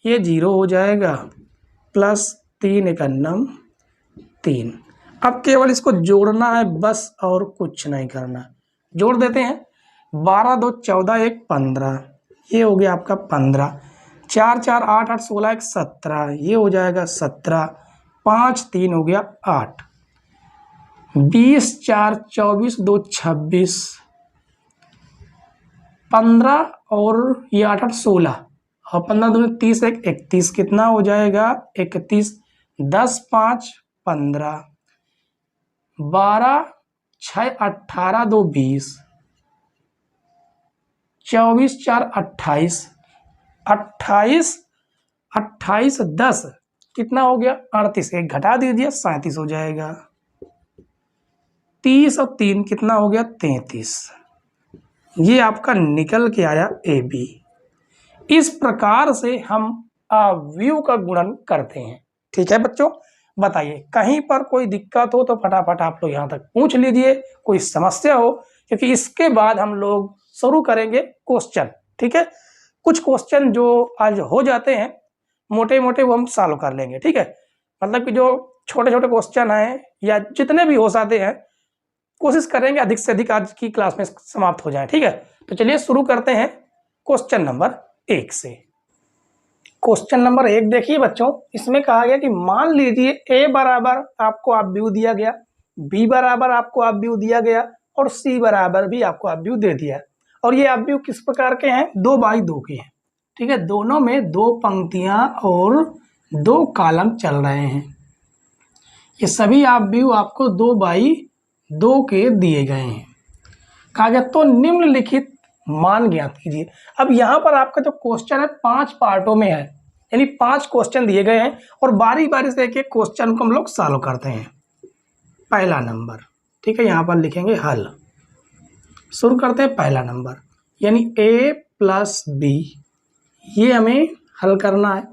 ये 0 हो जाएगा प्लस 3 एक अन्नम 3। अब केवल इसको जोड़ना है बस और कुछ नहीं करना। जोड़ देते हैं 12 2 14 1 15, ये हो गया आपका 15, 4 4 8 8 16 1 17, ये हो जाएगा 17, 5 3 हो गया 8, 20 4 24 2 26, 15 और ये 8 8 16 और 15 दूनी 30 1 31, कितना हो जाएगा 31, 10 5 15, 12 6 18 2 20, 24 4 28, 28 28 10 कितना हो गया 38, एक घटा दीजिए 37 हो जाएगा, 30 और 3 कितना हो गया 33। ये आपका निकल के आया ए बी। इस प्रकार से हम अवयव का गुणन करते हैं। ठीक है बच्चों, बताइए कहीं पर कोई दिक्कत हो तो फटाफट आप लोग यहाँ तक पूछ लीजिए, कोई समस्या हो, क्योंकि इसके बाद हम लोग शुरू करेंगे क्वेश्चन। ठीक है, कुछ क्वेश्चन जो आज हो जाते हैं मोटे मोटे वो हम सॉल्व कर लेंगे। ठीक है, मतलब कि जो छोटे छोटे क्वेश्चन हैं या जितने भी हो सकते हैं कोशिश करेंगे अधिक से अधिक आज की क्लास में समाप्त हो जाए। ठीक है, तो चलिए शुरू करते हैं क्वेश्चन नंबर 1 से। क्वेश्चन नंबर 1 देखिए बच्चों, इसमें कहा गया कि मान लीजिए ए बराबर आपको अवयव दिया गया, बी बराबर आपको अवयव दिया गया और सी बराबर भी आपको अवयव दे दिया। और ये अवयव किस प्रकार के हैं 2/2 के हैं। ठीक है, दोनों में 2 पंक्तियां और 2 कॉलम चल रहे हैं। ये सभी अवयव आपको 2/2 के दिए गए हैं। कहा गया तो निम्नलिखित मान ज्ञात कीजिए। अब यहाँ पर आपका जो क्वेश्चन है 5 पार्टों में है, यानी 5 क्वेश्चन दिए गए हैं और बारी बारी से एक एक क्वेश्चन को हम लोग सॉल्व करते हैं। पहला नंबर, ठीक है, यहाँ पर लिखेंगे हल। शुरू करते हैं पहला नंबर, यानी a प्लस बी, ये हमें हल करना है।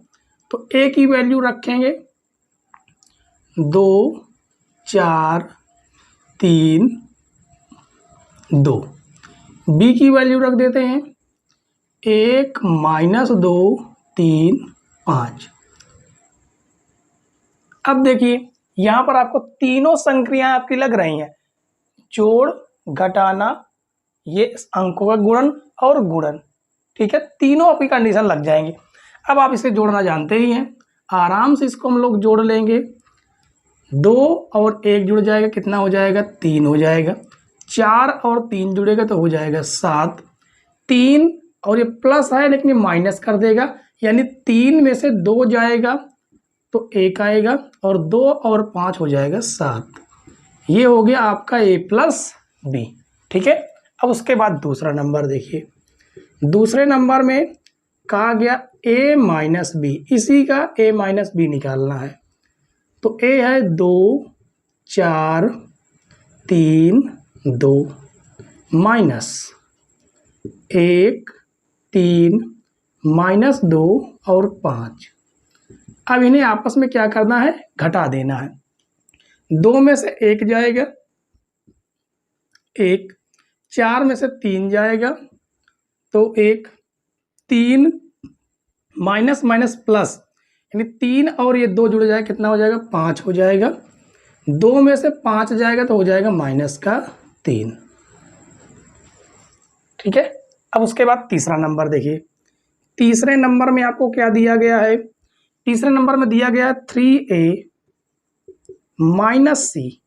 तो a की वैल्यू रखेंगे 2 4 3 2, b की वैल्यू रख देते हैं 1 -2 3 5। अब देखिए यहाँ पर आपको तीनों संक्रियाएं आपकी लग रही हैं, जोड़, घटाना, ये अंकों का गुणन और गुणन, ठीक है, तीनों आपकी कंडीशन लग जाएंगी। अब आप इसे जोड़ना जानते ही हैं, आराम से इसको हम लोग जोड़ लेंगे। 2 और 1 जुड़ जाएगा, कितना हो जाएगा 3 हो जाएगा। 4 और 3 जुड़ेगा तो हो जाएगा 7। 3 और ये प्लस है लेकिन ये माइनस कर देगा, यानी 3 में से 2 जाएगा तो 1 आएगा और 2 और 5 हो जाएगा 7। ये हो गया आपका a प्लस बी, ठीक है। अब उसके बाद दूसरा नंबर देखिए, दूसरे नंबर में कहा गया a माइनस बी, इसी का a माइनस बी निकालना है। तो a है 2 4 3 2 माइनस 1 3 -2 और 5। अब इन्हें आपस में क्या करना है, घटा देना है। 2 में से 1 जाएगा 1, 4 में से 3 जाएगा तो 1, 3 माइनस माइनस प्लस, यानी 3 और ये 2 जुड़ जाएगा, कितना हो जाएगा 5 हो जाएगा। 2 में से 5 जाएगा तो हो जाएगा -3, ठीक है। अब उसके बाद तीसरा नंबर देखिए, तीसरे नंबर में आपको क्या दिया गया है, तीसरे नंबर में दिया गया है 3a माइनस सी,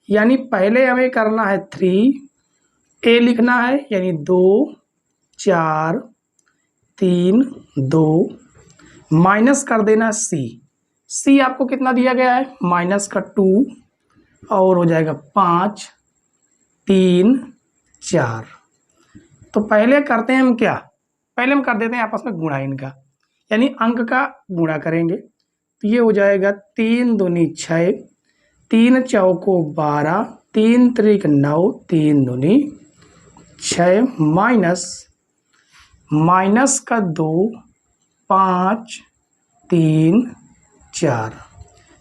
यानी पहले हमें करना है 3a लिखना है, यानी 2 4 3 2 माइनस कर देना सी आपको कितना दिया गया है माइनस का 2 और हो जाएगा 5 3 4। तो पहले करते हैं हम क्या, पहले हम कर देते हैं आपस में गुणा इनका, यानी अंक का गुणा करेंगे। तो ये हो जाएगा 3 दूनी 6, 3 चौको 12, 3 त्रिक 9, 3 दूनी 6 माइनस का 2 5 3 4।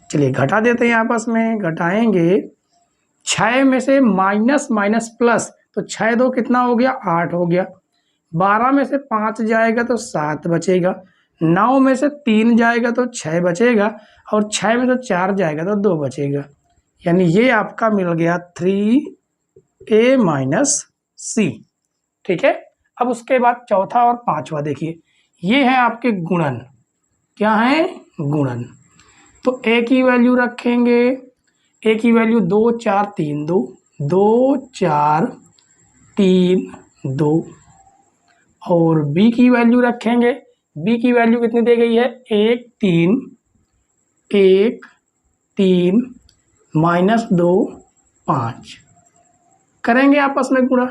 चलिए घटा देते हैं आपस में, घटाएंगे 6 में से माइनस माइनस प्लस, तो 6 2 कितना हो गया 8 हो गया। 12 में से 5 जाएगा तो 7 बचेगा। 9 में से 3 जाएगा तो 6 बचेगा और 6 में से 4 जाएगा तो 2 बचेगा, यानी ये आपका मिल गया 3a माइनस सी, ठीक है। अब उसके बाद चौथा और पांचवा देखिए, ये है आपके गुणन, क्या है गुणन। तो a की वैल्यू रखेंगे, a की वैल्यू 2 4 3 2, 2 4 3 2 और b की वैल्यू रखेंगे, b की वैल्यू कितनी दी गई है 1 3 1 3 -2 5। करेंगे आपस में गुणा,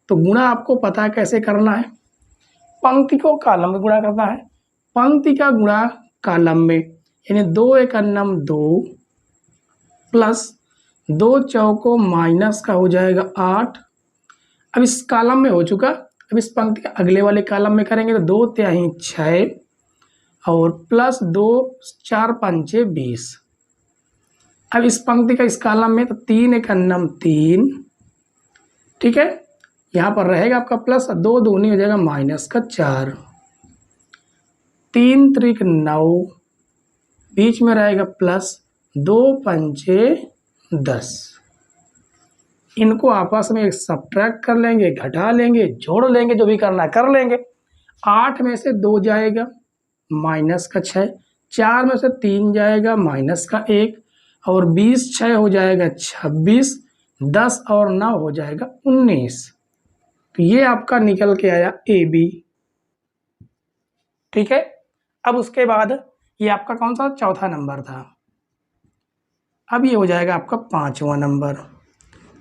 तो गुणा आपको पता है कैसे करना है, पंक्ति को कॉलम में गुणा करना है। पंक्ति का गुणा कॉलम में, यानी 2 1 2 प्लस 2 चौको माइनस का हो जाएगा 8। अब इस कॉलम में हो चुका, अब इस पंक्ति के अगले वाले कॉलम में करेंगे तो 2 तिहाई 6 और प्लस 2 4 5 20। अब इस पंक्ति का इस कॉलम में तो 3 1 3, ठीक है, यहाँ पर रहेगा आपका प्लस, 2 दूनी हो जाएगा माइनस का 4, 3 त्रिक 9, बीच में रहेगा प्लस, 2 पंचे 10। इनको आपस में सब्ट्रैक्ट कर लेंगे, घटा लेंगे, जोड़ लेंगे, जो भी करना है कर लेंगे। 8 में से 2 जाएगा माइनस का 6, 4 में से 3 जाएगा माइनस का 1 और 20 6 हो जाएगा 26, 10 और 9 हो जाएगा 19। तो ये आपका निकल के आया AB, ठीक है। अब उसके बाद ये आपका कौन सा चौथा नंबर था, अब ये हो जाएगा आपका पांचवा नंबर,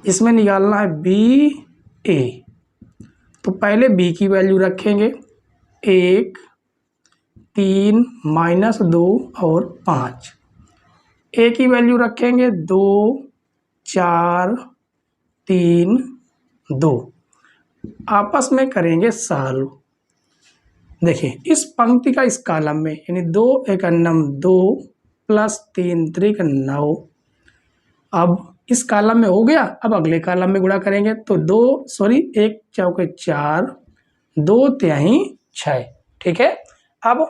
इसमें निकालना है BA। तो पहले b की वैल्यू रखेंगे 1, 3, -2 और 5। a की वैल्यू रखेंगे 2, 4, 3, 2। आपस में करेंगे सॉल्व। देखिए इस पंक्ति का इस कॉलम में यानी 2 एकन्नम 2 प्लस 3 त्रिक 9। अब इस कॉलम में हो गया, अब अगले कॉलम में गुणा करेंगे तो 1 चौके 4, 2 तिहाई 6। ठीक है, अब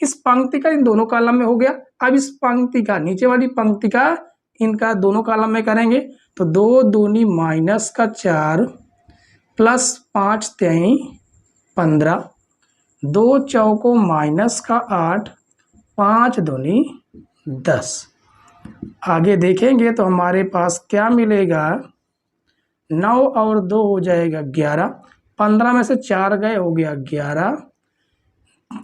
इस पंक्ति का इन दोनों कॉलम में हो गया। अब इस पंक्ति का नीचे वाली पंक्ति का इनका दोनों कॉलम में करेंगे तो 2 दूनी -4 प्लस 5 तिहाई 15, 2 चौको -8, 5 दूनी 10। आगे देखेंगे तो हमारे पास क्या मिलेगा, 9 और 2 हो जाएगा 11, 15 में से 4 गए हो गया 11,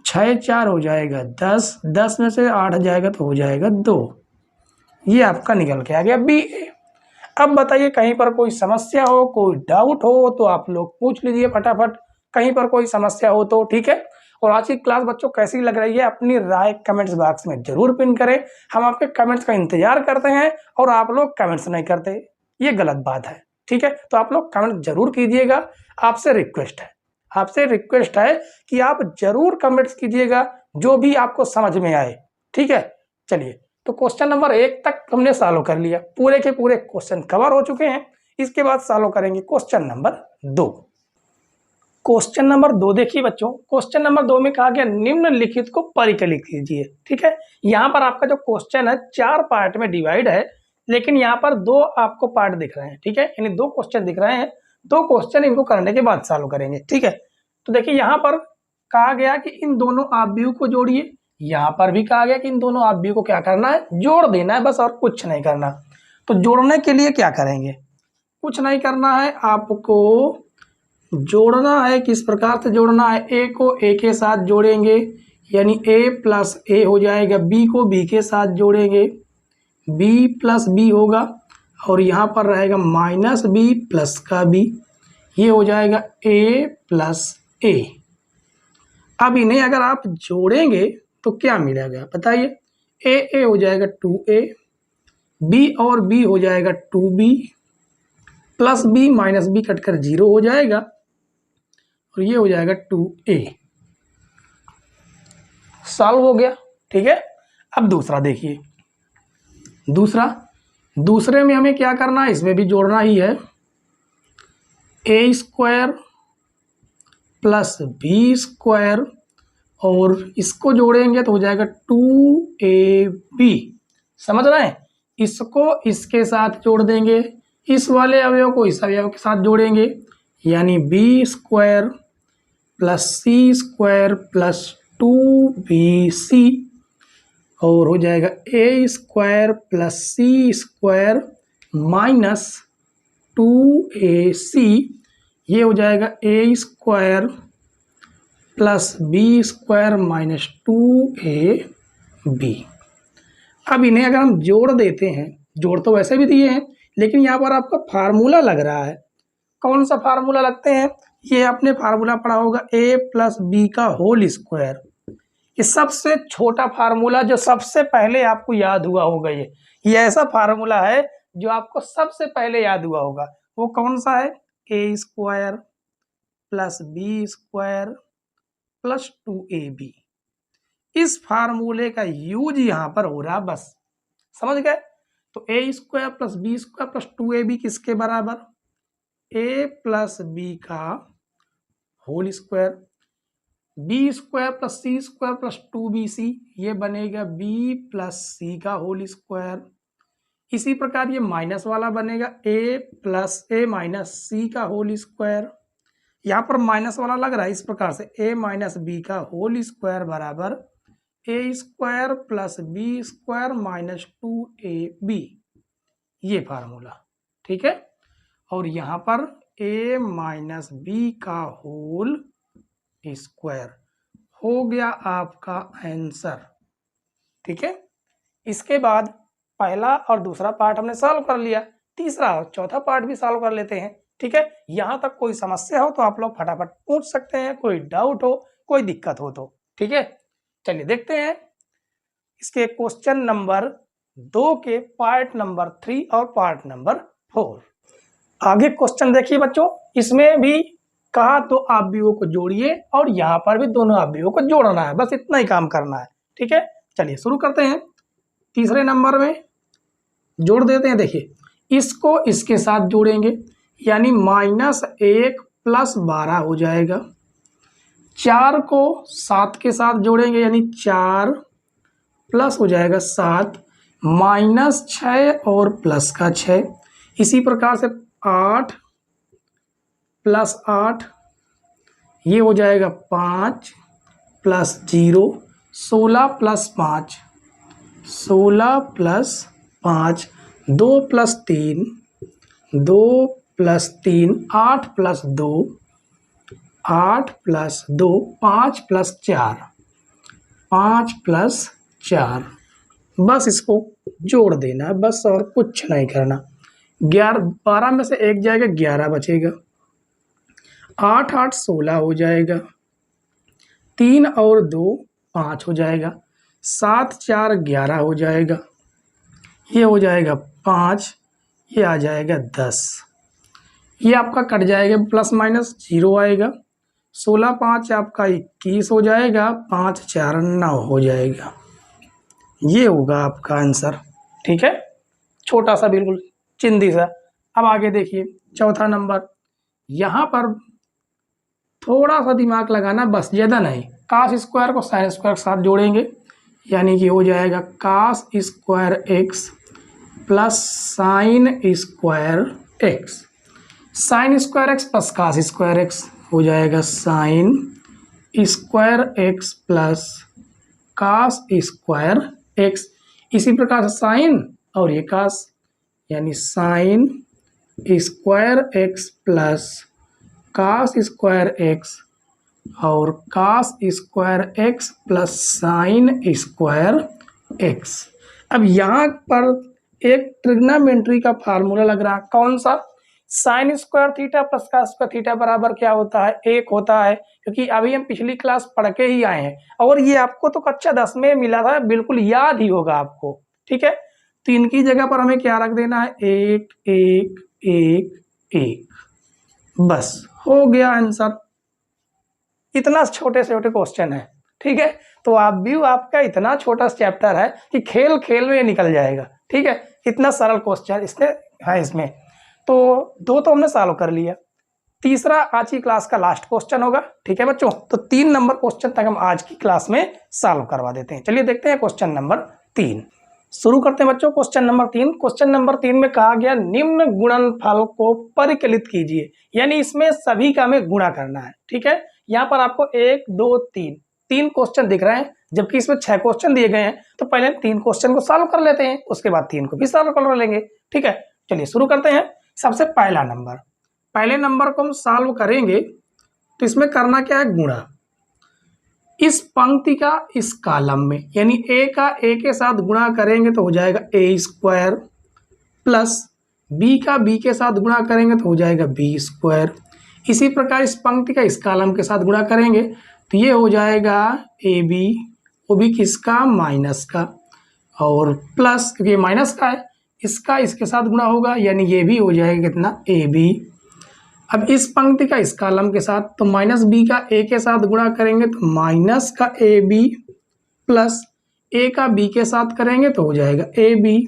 6 4 हो जाएगा 10, 10 में से 8 जाएगा तो हो जाएगा 2। ये आपका निकल के आ गया बी ए। अब बताइए कहीं पर कोई समस्या हो, कोई डाउट हो तो आप लोग पूछ लीजिए फटाफट, कहीं पर कोई समस्या हो तो। ठीक है, और आज की क्लास बच्चों कैसी लग रही है अपनी राय कमेंट्स बॉक्स में जरूर पिन करें। हम आपके कमेंट्स का इंतजार करते हैं और आप लोग कमेंट्स नहीं करते, ये गलत बात है। ठीक है, तो आप लोग कमेंट जरूर कीजिएगा, आपसे रिक्वेस्ट है कि आप जरूर कमेंट्स कीजिएगा जो भी आपको समझ में आए। ठीक है, चलिए तो क्वेश्चन नंबर 1 तक हमने सॉल्व कर लिया, पूरे के पूरे क्वेश्चन कवर हो चुके हैं। इसके बाद सॉल्व करेंगे क्वेश्चन नंबर 2। क्वेश्चन नंबर 2 देखिए बच्चों, क्वेश्चन नंबर 2 में कहा गया निम्नलिखित को परिकलित कीजिए। ठीक है, यहाँ पर आपका जो क्वेश्चन है 4 पार्ट में डिवाइड है, लेकिन यहाँ पर 2 आपको पार्ट दिख रहे हैं। ठीक है, यानी 2 क्वेश्चन दिख रहे हैं, 2 क्वेश्चन इनको करने के बाद सॉल्व करेंगे। ठीक है, तो देखिए यहाँ पर कहा गया कि इन दोनों आव्यूह को जोड़िए, यहाँ पर भी कहा गया कि इन दोनों आव्यूह को क्या करना है, जोड़ देना है बस, और कुछ नहीं करना। तो जोड़ने के लिए क्या करेंगे, कुछ नहीं करना है, आपको जोड़ना है। किस प्रकार से जोड़ना है, ए को ए के साथ जोड़ेंगे यानी ए प्लस ए हो जाएगा, बी को बी के साथ जोड़ेंगे बी प्लस बी होगा, और यहाँ पर रहेगा माइनस बी प्लस का बी, ये हो जाएगा ए प्लस ए। अब इन्हें अगर आप जोड़ेंगे तो क्या मिलेगा बताइए, ए हो जाएगा 2a, बी और बी हो जाएगा 2b, plus B minus B कटकर 0 हो जाएगा, और ये हो जाएगा 2a। सॉल्व हो गया। ठीक है, अब दूसरा देखिए, दूसरे में हमें क्या करना है, इसमें भी जोड़ना ही है, a² प्लस b², और इसको जोड़ेंगे तो हो जाएगा 2ab। समझ रहे हैं, इसको इसके साथ जोड़ देंगे, इस वाले अवयव को इस अवयव के साथ जोड़ेंगे यानी b² plus c² plus 2bc, और हो जाएगा a² plus c² minus 2ac, ये हो जाएगा a² plus b² minus 2ab। अब इन्हें अगर हम जोड़ देते हैं, जोड़ तो वैसे भी दिए हैं लेकिन यहाँ पर आपका फार्मूला लग रहा है, कौन सा फार्मूला लगते हैं, ये आपने फार्मूला पढ़ा होगा a प्लस बी का होल स्क्वायर। ये सबसे छोटा फार्मूला जो सबसे पहले आपको याद हुआ होगा, ये ऐसा फार्मूला है जो आपको सबसे पहले याद हुआ होगा। वो कौन सा है, a² plus b² plus 2ab। इस फार्मूले का यूज यहाँ पर हो रहा, बस समझ गए। तो a² plus b² plus 2ab किसके बराबर, a प्लस बी का whole square, b² plus c² plus 2bc, ये बनेगा b प्लस c का होल स्क्वायर। इसी प्रकार ये माइनस वाला बनेगा a plus a minus c का होल स्क्वायर। यहाँ पर माइनस वाला लग रहा है इस प्रकार से, a माइनस b का होल स्क्वायर बराबर a² plus b² minus 2ab, ये फार्मूला। ठीक है, और यहाँ पर a माइनस बी का होल स्क्वायर हो गया आपका आंसर। ठीक है, इसके बाद पहला और दूसरा पार्ट हमने सॉल्व कर लिया, तीसरा और चौथा पार्ट भी सॉल्व कर लेते हैं। ठीक है, यहाँ तक कोई समस्या हो तो आप लोग फटाफट पूछ सकते हैं, कोई डाउट हो, कोई दिक्कत हो तो। ठीक है, चलिए देखते हैं इसके क्वेश्चन नंबर 2 के पार्ट नंबर 3 और पार्ट नंबर 4। आगे क्वेश्चन देखिए बच्चों, इसमें भी कहा तो अवयवों को जोड़िए और यहाँ पर भी दोनों अवयवों को जोड़ना है, बस इतना ही काम करना है। ठीक है, चलिए शुरू करते हैं। तीसरे नंबर में जोड़ देते हैं। देखिए, इसको इसके साथ जोड़ेंगे यानी -1 + 12 हो जाएगा। 4 को 7 के साथ जोड़ेंगे यानी 4 प्लस हो जाएगा 7, -6 और प्लस का 6। इसी प्रकार से 8 + 8 ये हो जाएगा 5 + 0, 16 + 5, 16 + 5, 2 + 3, 2 + 3, 8 + 2, 8 + 2, 5 + 4, 5 + 4। बस इसको जोड़ देना है, बस और कुछ नहीं करना। 12 में से 1 जाएगा, 11 बचेगा। 8 8 16 हो जाएगा। 3 और 2 5 हो जाएगा। 7 4 11 हो जाएगा। ये हो जाएगा 5, ये आ जाएगा 10। ये आपका कट जाएगा, प्लस माइनस 0 आएगा। 16 5 आपका 21 हो जाएगा। 5 4 9 हो जाएगा। ये होगा आपका आंसर। ठीक है, छोटा सा बिल्कुल चिंदी सा। अब आगे देखिए चौथा नंबर, यहाँ पर थोड़ा सा दिमाग लगाना, बस ज़्यादा नहीं। कास स्क्वायर को साइन स्क्वायर के साथ जोड़ेंगे यानी कि हो जाएगा cos square x plus sine square x। Sine square x plus cos square x हो जाएगा sine square x plus cos square x। इसी प्रकार से साइन और ये कास यानी sine square x plus cos square x और cos square x plus sine square x। अब यहाँ पर एक ट्रिग्नोमेट्री का फार्मूला लग रहा है। कौन सा? Sine square theta plus cos square theta बराबर क्या होता है? 1 होता है, क्योंकि अभी हम पिछली क्लास पढ़ के ही आए हैं और ये आपको तो कक्षा 10 में मिला था, बिल्कुल याद ही होगा आपको। ठीक है, तो इनकी जगह पर हमें क्या रख देना है? 1 1 1 1। बस हो गया आंसर। इतना छोटे छोटे क्वेश्चन है। ठीक है, तो आप भी आपका इतना छोटा चैप्टर है कि खेल खेल में निकल जाएगा। ठीक है, इतना सरल क्वेश्चन इसमें है। इसमें तो 2 तो हमने सॉल्व कर लिया, तीसरा आज की क्लास का लास्ट क्वेश्चन होगा। ठीक है बच्चों, तो 3 नंबर क्वेश्चन तक हम आज की क्लास में सॉल्व करवा देते हैं। चलिए देखते हैं क्वेश्चन नंबर 3। शुरू करते हैं बच्चों क्वेश्चन नंबर 3। क्वेश्चन नंबर 3 में कहा गया निम्न गुणनफल को परिकलित कीजिए, यानी इसमें सभी का हमें गुणा करना है। ठीक है, यहाँ पर आपको 1 2 3 क्वेश्चन दिख रहे हैं, जबकि इसमें 6 क्वेश्चन दिए गए हैं। तो पहले 3 क्वेश्चन को सॉल्व कर लेते हैं, उसके बाद 3 को भी सॉल्व कर लेंगे। ठीक है, चलिए शुरू करते हैं। सबसे पहला नंबर, पहले नंबर को हम सॉल्व करेंगे तो इसमें करना क्या है? गुणा। इस पंक्ति का इस कॉलम में यानी a का a के साथ गुणा करेंगे तो हो जाएगा a² प्लस b का b के साथ गुणा करेंगे तो हो जाएगा b²। इसी प्रकार इस पंक्ति का इस कॉलम के साथ गुणा करेंगे तो ये हो जाएगा ab, वो भी किसका? माइनस का, और प्लस क्योंकि माइनस का है इसका इसके साथ गुणा होगा यानी ये भी हो जाएगा कितना? ab। अब इस पंक्ति का इस कॉलम के साथ तो -b का a के साथ गुणा करेंगे तो माइनस का ab प्लस a का b के साथ करेंगे तो हो जाएगा ab।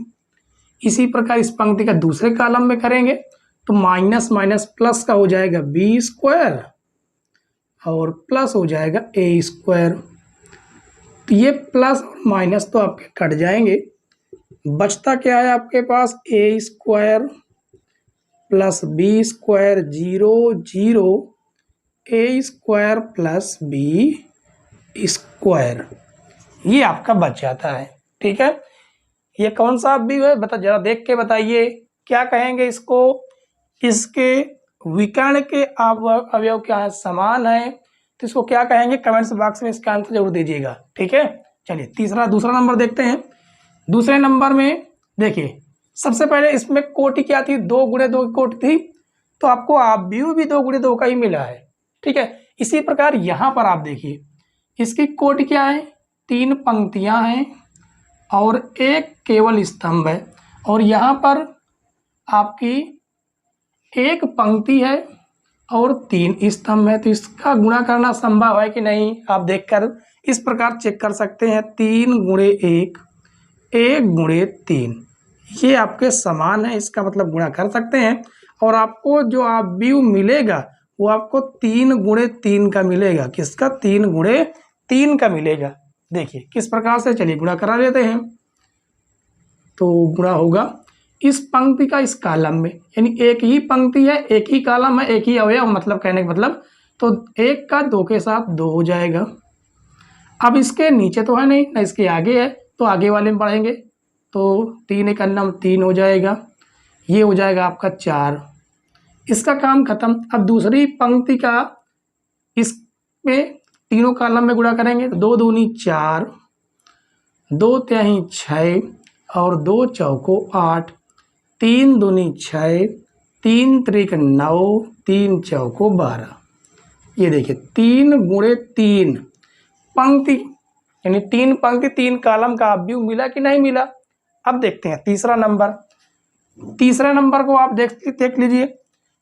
इसी प्रकार इस पंक्ति का दूसरे कॉलम में करेंगे तो माइनस माइनस प्लस का हो जाएगा b² और प्लस हो जाएगा a²। तो ये प्लस और माइनस तो आपके कट जाएंगे, बचता क्या है आपके पास? a² plus b² 0 0 a² plus b², ये आपका बच जाता है। ठीक है, ये कौन सा अवयव है बता, जरा देख के बताइए क्या कहेंगे इसको? इसके विकर्ण के अवयव क्या है? समान है, तो इसको क्या कहेंगे? कमेंट्स बॉक्स में इसका आंसर जरूर दीजिएगा। ठीक है, चलिए दूसरा नंबर देखते हैं। दूसरे नंबर में देखिए, सबसे पहले इसमें कोटि क्या थी? 2 × 2 की कोटि थी, तो आपको आप भी 2 गुणे 2 का ही मिला है। ठीक है, इसी प्रकार यहाँ पर आप देखिए, इसकी कोटि क्या है, 3 पंक्तियाँ हैं और एक केवल स्तंभ है, और यहाँ पर आपकी एक पंक्ति है और 3 स्तंभ है। तो इसका गुणा करना संभव है कि नहीं, आप देखकर इस प्रकार चेक कर सकते हैं। 3 गुणे 1, 1 गुणे 3, ये आपके समान है, इसका मतलब गुणा कर सकते हैं। और आपको जो आव्यूह मिलेगा वो आपको 3 गुणे 3 का मिलेगा। किसका? 3 गुणे 3 का मिलेगा। देखिए किस प्रकार से, चलिए गुणा करा लेते हैं। तो गुणा होगा इस पंक्ति का इस कॉलम में, यानी एक ही पंक्ति है, एक ही कॉलम है, एक ही अवयव, मतलब कहने का मतलब, तो 1 का 2 के साथ 2 हो जाएगा। अब इसके नीचे तो है नहीं ना, इसके आगे है, तो आगे वाले में पढ़ेंगे। तो 3 एक अन्नम 3 हो जाएगा, ये हो जाएगा आपका 4। इसका काम खत्म। अब दूसरी पंक्ति का इसमें तीनों कॉलम में गुणा करेंगे, तो 2 दूनी 4, 2 तिहाई 6 और 2 चौको 8, 3 दूनी 6, 3 त्रिक 9, 3 चौको 12। ये देखिए 3 गुणे 3 पंक्ति, यानी 3 पंक्ति 3 कॉलम का आव्यूह मिला कि नहीं मिला। अब देखते हैं तीसरा नंबर। तीसरे नंबर को आप देख लीजिए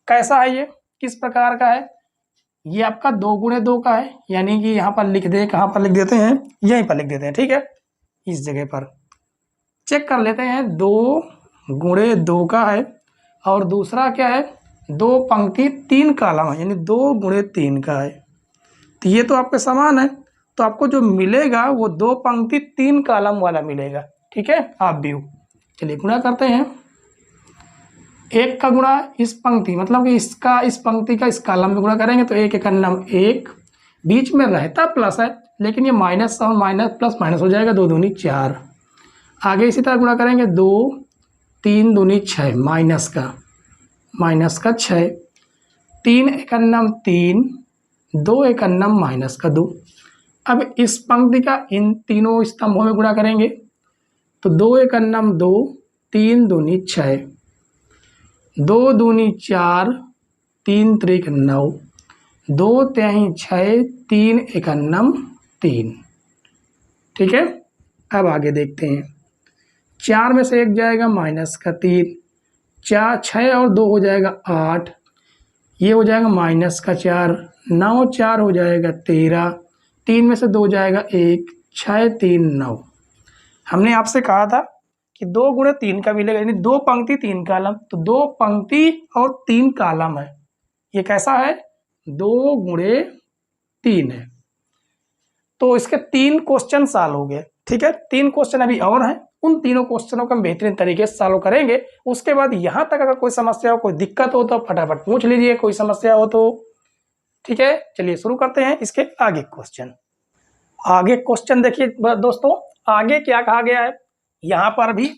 कैसा है, ये किस प्रकार का है। ये आपका 2 गुणे 2 का है, यानी कि यहाँ पर लिख दे, कहाँ पर लिख देते हैं, यहीं पर लिख देते हैं। ठीक है, इस जगह पर चेक कर लेते हैं। 2 गुणे 2 का है और दूसरा क्या है, 2 पंक्ति 3 कॉलम है, यानी 2 गुणे 3 का है। तो ये तो आपके समान है, तो आपको जो मिलेगा वो 2 पंक्ति 3 कॉलम वाला मिलेगा। ठीक है, आव्यूह। चलिए गुणा करते हैं। 1 का गुणा इस पंक्ति, मतलब कि इसका इस पंक्ति का इस कॉलम में गुणा करेंगे, तो 1 एक अन्नम 1, बीच में रहता प्लस है, लेकिन ये माइनस और माइनस प्लस माइनस हो जाएगा, 2 दूनी 4। आगे इसी तरह गुणा करेंगे, 2 3 दूनी 6, माइनस का 6, 3 एक अन्नम 3, 2 एक अन्नम माइनस का 2। अब इस पंक्ति का इन तीनों स्तंभों में गुणा करेंगे, तो 2 एक अन्नम 2, 3 दूनी 6, 2 दूनी 4, 3 त्रिक 9, 2 तिहाई 6, 3 एक अन्नम 3। ठीक है, अब आगे देखते हैं। 4 में से 1 जाएगा माइनस का 3, 4 6 और 2 हो जाएगा 8, ये हो जाएगा माइनस का 4, 9 4 हो जाएगा 13, 3 में से 2 जाएगा 1, 6 3 9। हमने आपसे कहा था कि 2 गुणे 3 का मिलेगा, यानी 2 पंक्ति 3 कॉलम, तो 2 पंक्ति और 3 कॉलम है। ये कैसा है, 2 गुणे 3 है। तो इसके 3 क्वेश्चन सॉल्व हो गए। ठीक है, 3 क्वेश्चन अभी और हैं, उन तीनों क्वेश्चनों को हम बेहतरीन तरीके से सॉल्व करेंगे। उसके बाद यहाँ तक अगर कोई समस्या हो, कोई दिक्कत हो, तो फटाफट पूछ लीजिए, कोई समस्या हो तो। ठीक है, चलिए शुरू करते हैं इसके आगे क्वेश्चन। आगे क्वेश्चन देखिए दोस्तों, आगे क्या कहा गया है, यहाँ पर भी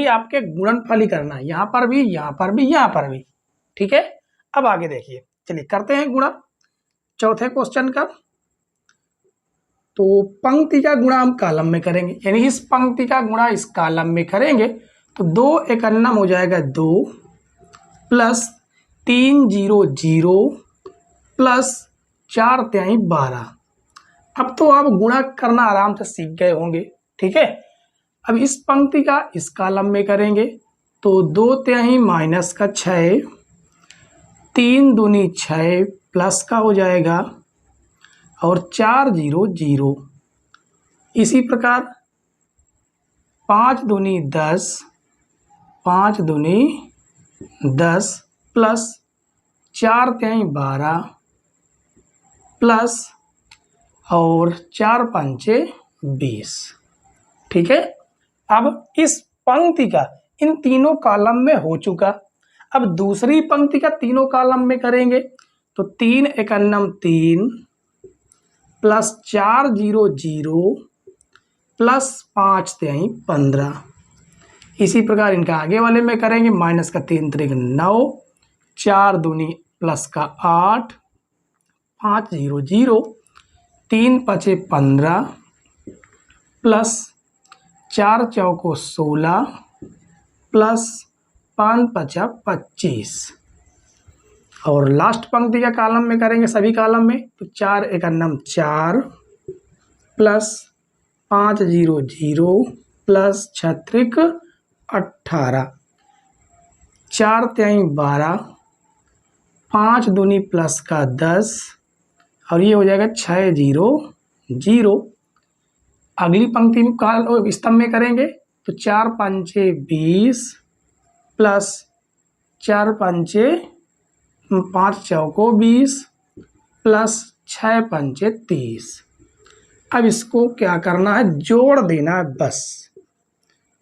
आपके गुणनफल ही करना है, यहाँ पर भी, यहाँ पर भी, यहाँ पर भी। ठीक है, अब आगे देखिए, चलिए करते हैं गुणा चौथे क्वेश्चन का। तो पंक्ति का गुणा हम कॉलम में करेंगे, यानी इस पंक्ति का गुणा इस कॉलम में करेंगे, तो 2 एक अन्नम हो जाएगा 2, प्लस 3 0 0 प्लस 4 तिहाई 12। अब तो आप गुणा करना आराम से सीख गए होंगे। ठीक है, अब इस पंक्ति का इस कॉलम में करेंगे, तो 2 तिहाई माइनस का 6, 3 दूनी 6 प्लस का हो जाएगा और 4 0 0। इसी प्रकार 5 दूनी 10, 5 दूनी 10 प्लस 4 तिहाई 12 प्लस और 4 पंचे 20। ठीक है, अब इस पंक्ति का इन तीनों कॉलम में हो चुका। अब दूसरी पंक्ति का तीनों कॉलम में करेंगे, तो 3 एक अन्नम 3 प्लस 4 0 0 प्लस 5 तिहाई 15। इसी प्रकार इनका आगे वाले में करेंगे, माइनस का 3 त्रिक 9, 4 दूनी प्लस का 8, 5 0 0, 3 पचे 15 प्लस 4 चौको 16 प्लस 55 पचा 25 और लास्ट पंक्ति का कॉलम में करेंगे सभी कॉलम में तो 4 एकन्नम 4 प्लस 5 0 0 प्लस 6 18 4 3 12 5 दूनी प्लस का 10 और ये हो जाएगा 6 0 0। अगली पंक्ति में काल स्तंभ में करेंगे तो 4 पंचे 20 प्लस 4 पंचे 5 चौको 20 प्लस 6 पंचे 30। अब इसको क्या करना है, जोड़ देना है, बस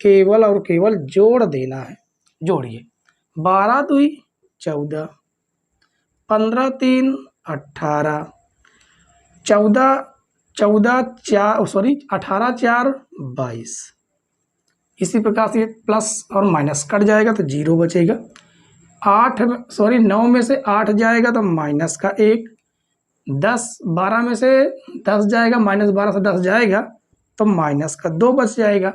केवल और केवल जोड़ देना है। जोड़िए 12 2 14 15 3 18 18 4 22। इसी प्रकार से प्लस और माइनस कट जाएगा तो 0 बचेगा। 9 में से 8 जाएगा तो माइनस का 1। 12 में से 10 जाएगा, माइनस 12 से 10 जाएगा तो माइनस का 2 बच जाएगा।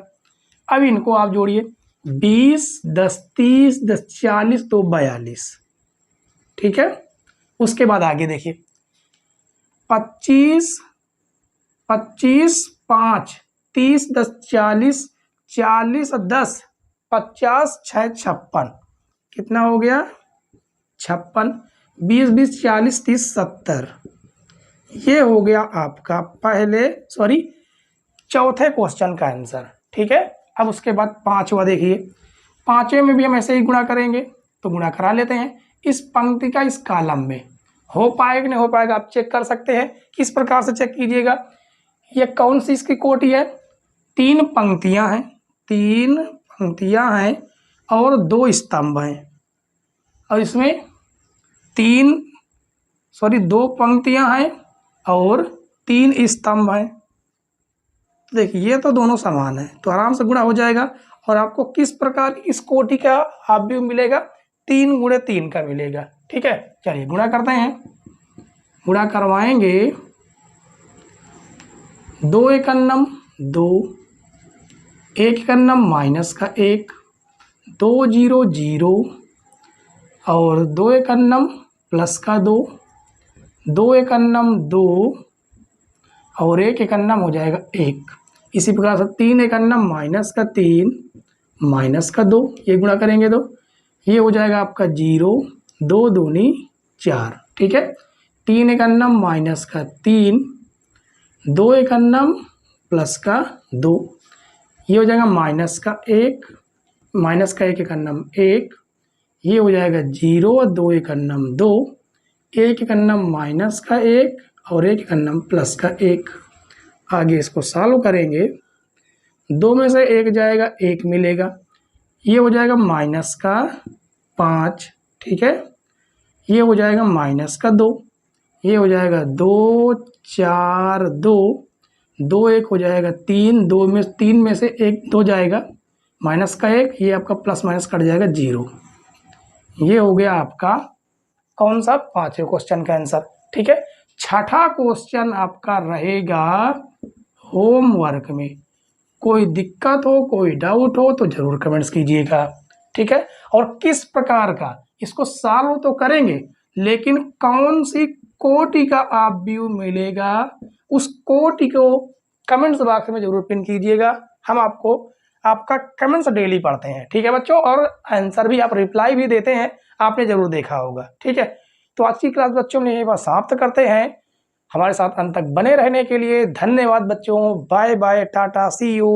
अब इनको आप जोड़िए 20 10 30 10 40 तो 42। ठीक है, उसके बाद आगे देखिए 25 25 5 30 10 40 40 और 10 50 6 56 कितना हो गया 56। 20 20 40 30 70। ये हो गया आपका चौथे क्वेश्चन का आंसर। ठीक है, अब उसके बाद पांचवा देखिए। पांचवे में भी हम ऐसे ही गुणा करेंगे तो गुणा करा लेते हैं इस पंक्ति का इस कॉलम में। हो पाएगा कि नहीं हो पाएगा आप चेक कर सकते हैं। किस प्रकार से चेक कीजिएगा, ये कौन सी इसकी कोटि है, 3 पंक्तियां हैं और 2 स्तंभ हैं और इसमें 2 पंक्तियां हैं और 3 स्तंभ हैं। देखिए ये तो दोनों समान है तो आराम से गुणा हो जाएगा। और आपको किस प्रकार की इस कोटि का आव्यूह मिलेगा, 3 गुणे 3 का मिलेगा। ठीक है, चलिए गुणा करते हैं। गुणा करवाएंगे 2 एकन्नम 2 1 एकन्नम माइनस का 1 2 0 0 और 2 एकन्नम प्लस का 2 2 एकन्नम 2 और 1 एकन्नम हो जाएगा 1। इसी प्रकार से 3 एकन्नम माइनस का 3 माइनस का 2, ये गुणा करेंगे तो ये हो जाएगा आपका 0 2 दूनी 4। ठीक है, 3 एकन्नम माइनस का 3 2 एकन्नम प्लस का 2, ये हो जाएगा माइनस का 1 एकन्नम 1, ये हो जाएगा 0 2 एकन्नम 2 1 एकन्नम माइनस का 1 और 1 एकन्नम प्लस का 1। आगे इसको सॉल्व करेंगे, 2 में से 1 जाएगा 1 मिलेगा, ये हो जाएगा माइनस का 5। ठीक है, ये हो जाएगा माइनस का 2, ये हो जाएगा 2 4 2 2 1 हो जाएगा 3 में से 1 2 जाएगा माइनस का 1, ये आपका प्लस माइनस कट जाएगा 0। ये हो गया आपका कौन सा 5वें क्वेश्चन का आंसर। ठीक है, छठा क्वेश्चन आपका रहेगा होमवर्क में। कोई दिक्कत हो कोई डाउट हो तो जरूर कमेंट्स कीजिएगा। ठीक है, और किस प्रकार का इसको सॉल्व तो करेंगे लेकिन कौन सी कोटि का आव्यूह मिलेगा उस कोटि को कमेंट्स बॉक्स में जरूर पिन कीजिएगा। हम आपको आपका कमेंट्स डेली पढ़ते हैं। ठीक है बच्चों, और आंसर भी आप रिप्लाई भी देते हैं, आपने जरूर देखा होगा। ठीक है, तो आज की क्लास बच्चों में यही बात समाप्त करते हैं। हमारे साथ अंत तक बने रहने के लिए धन्यवाद बच्चों। Bye bye, tata, see you.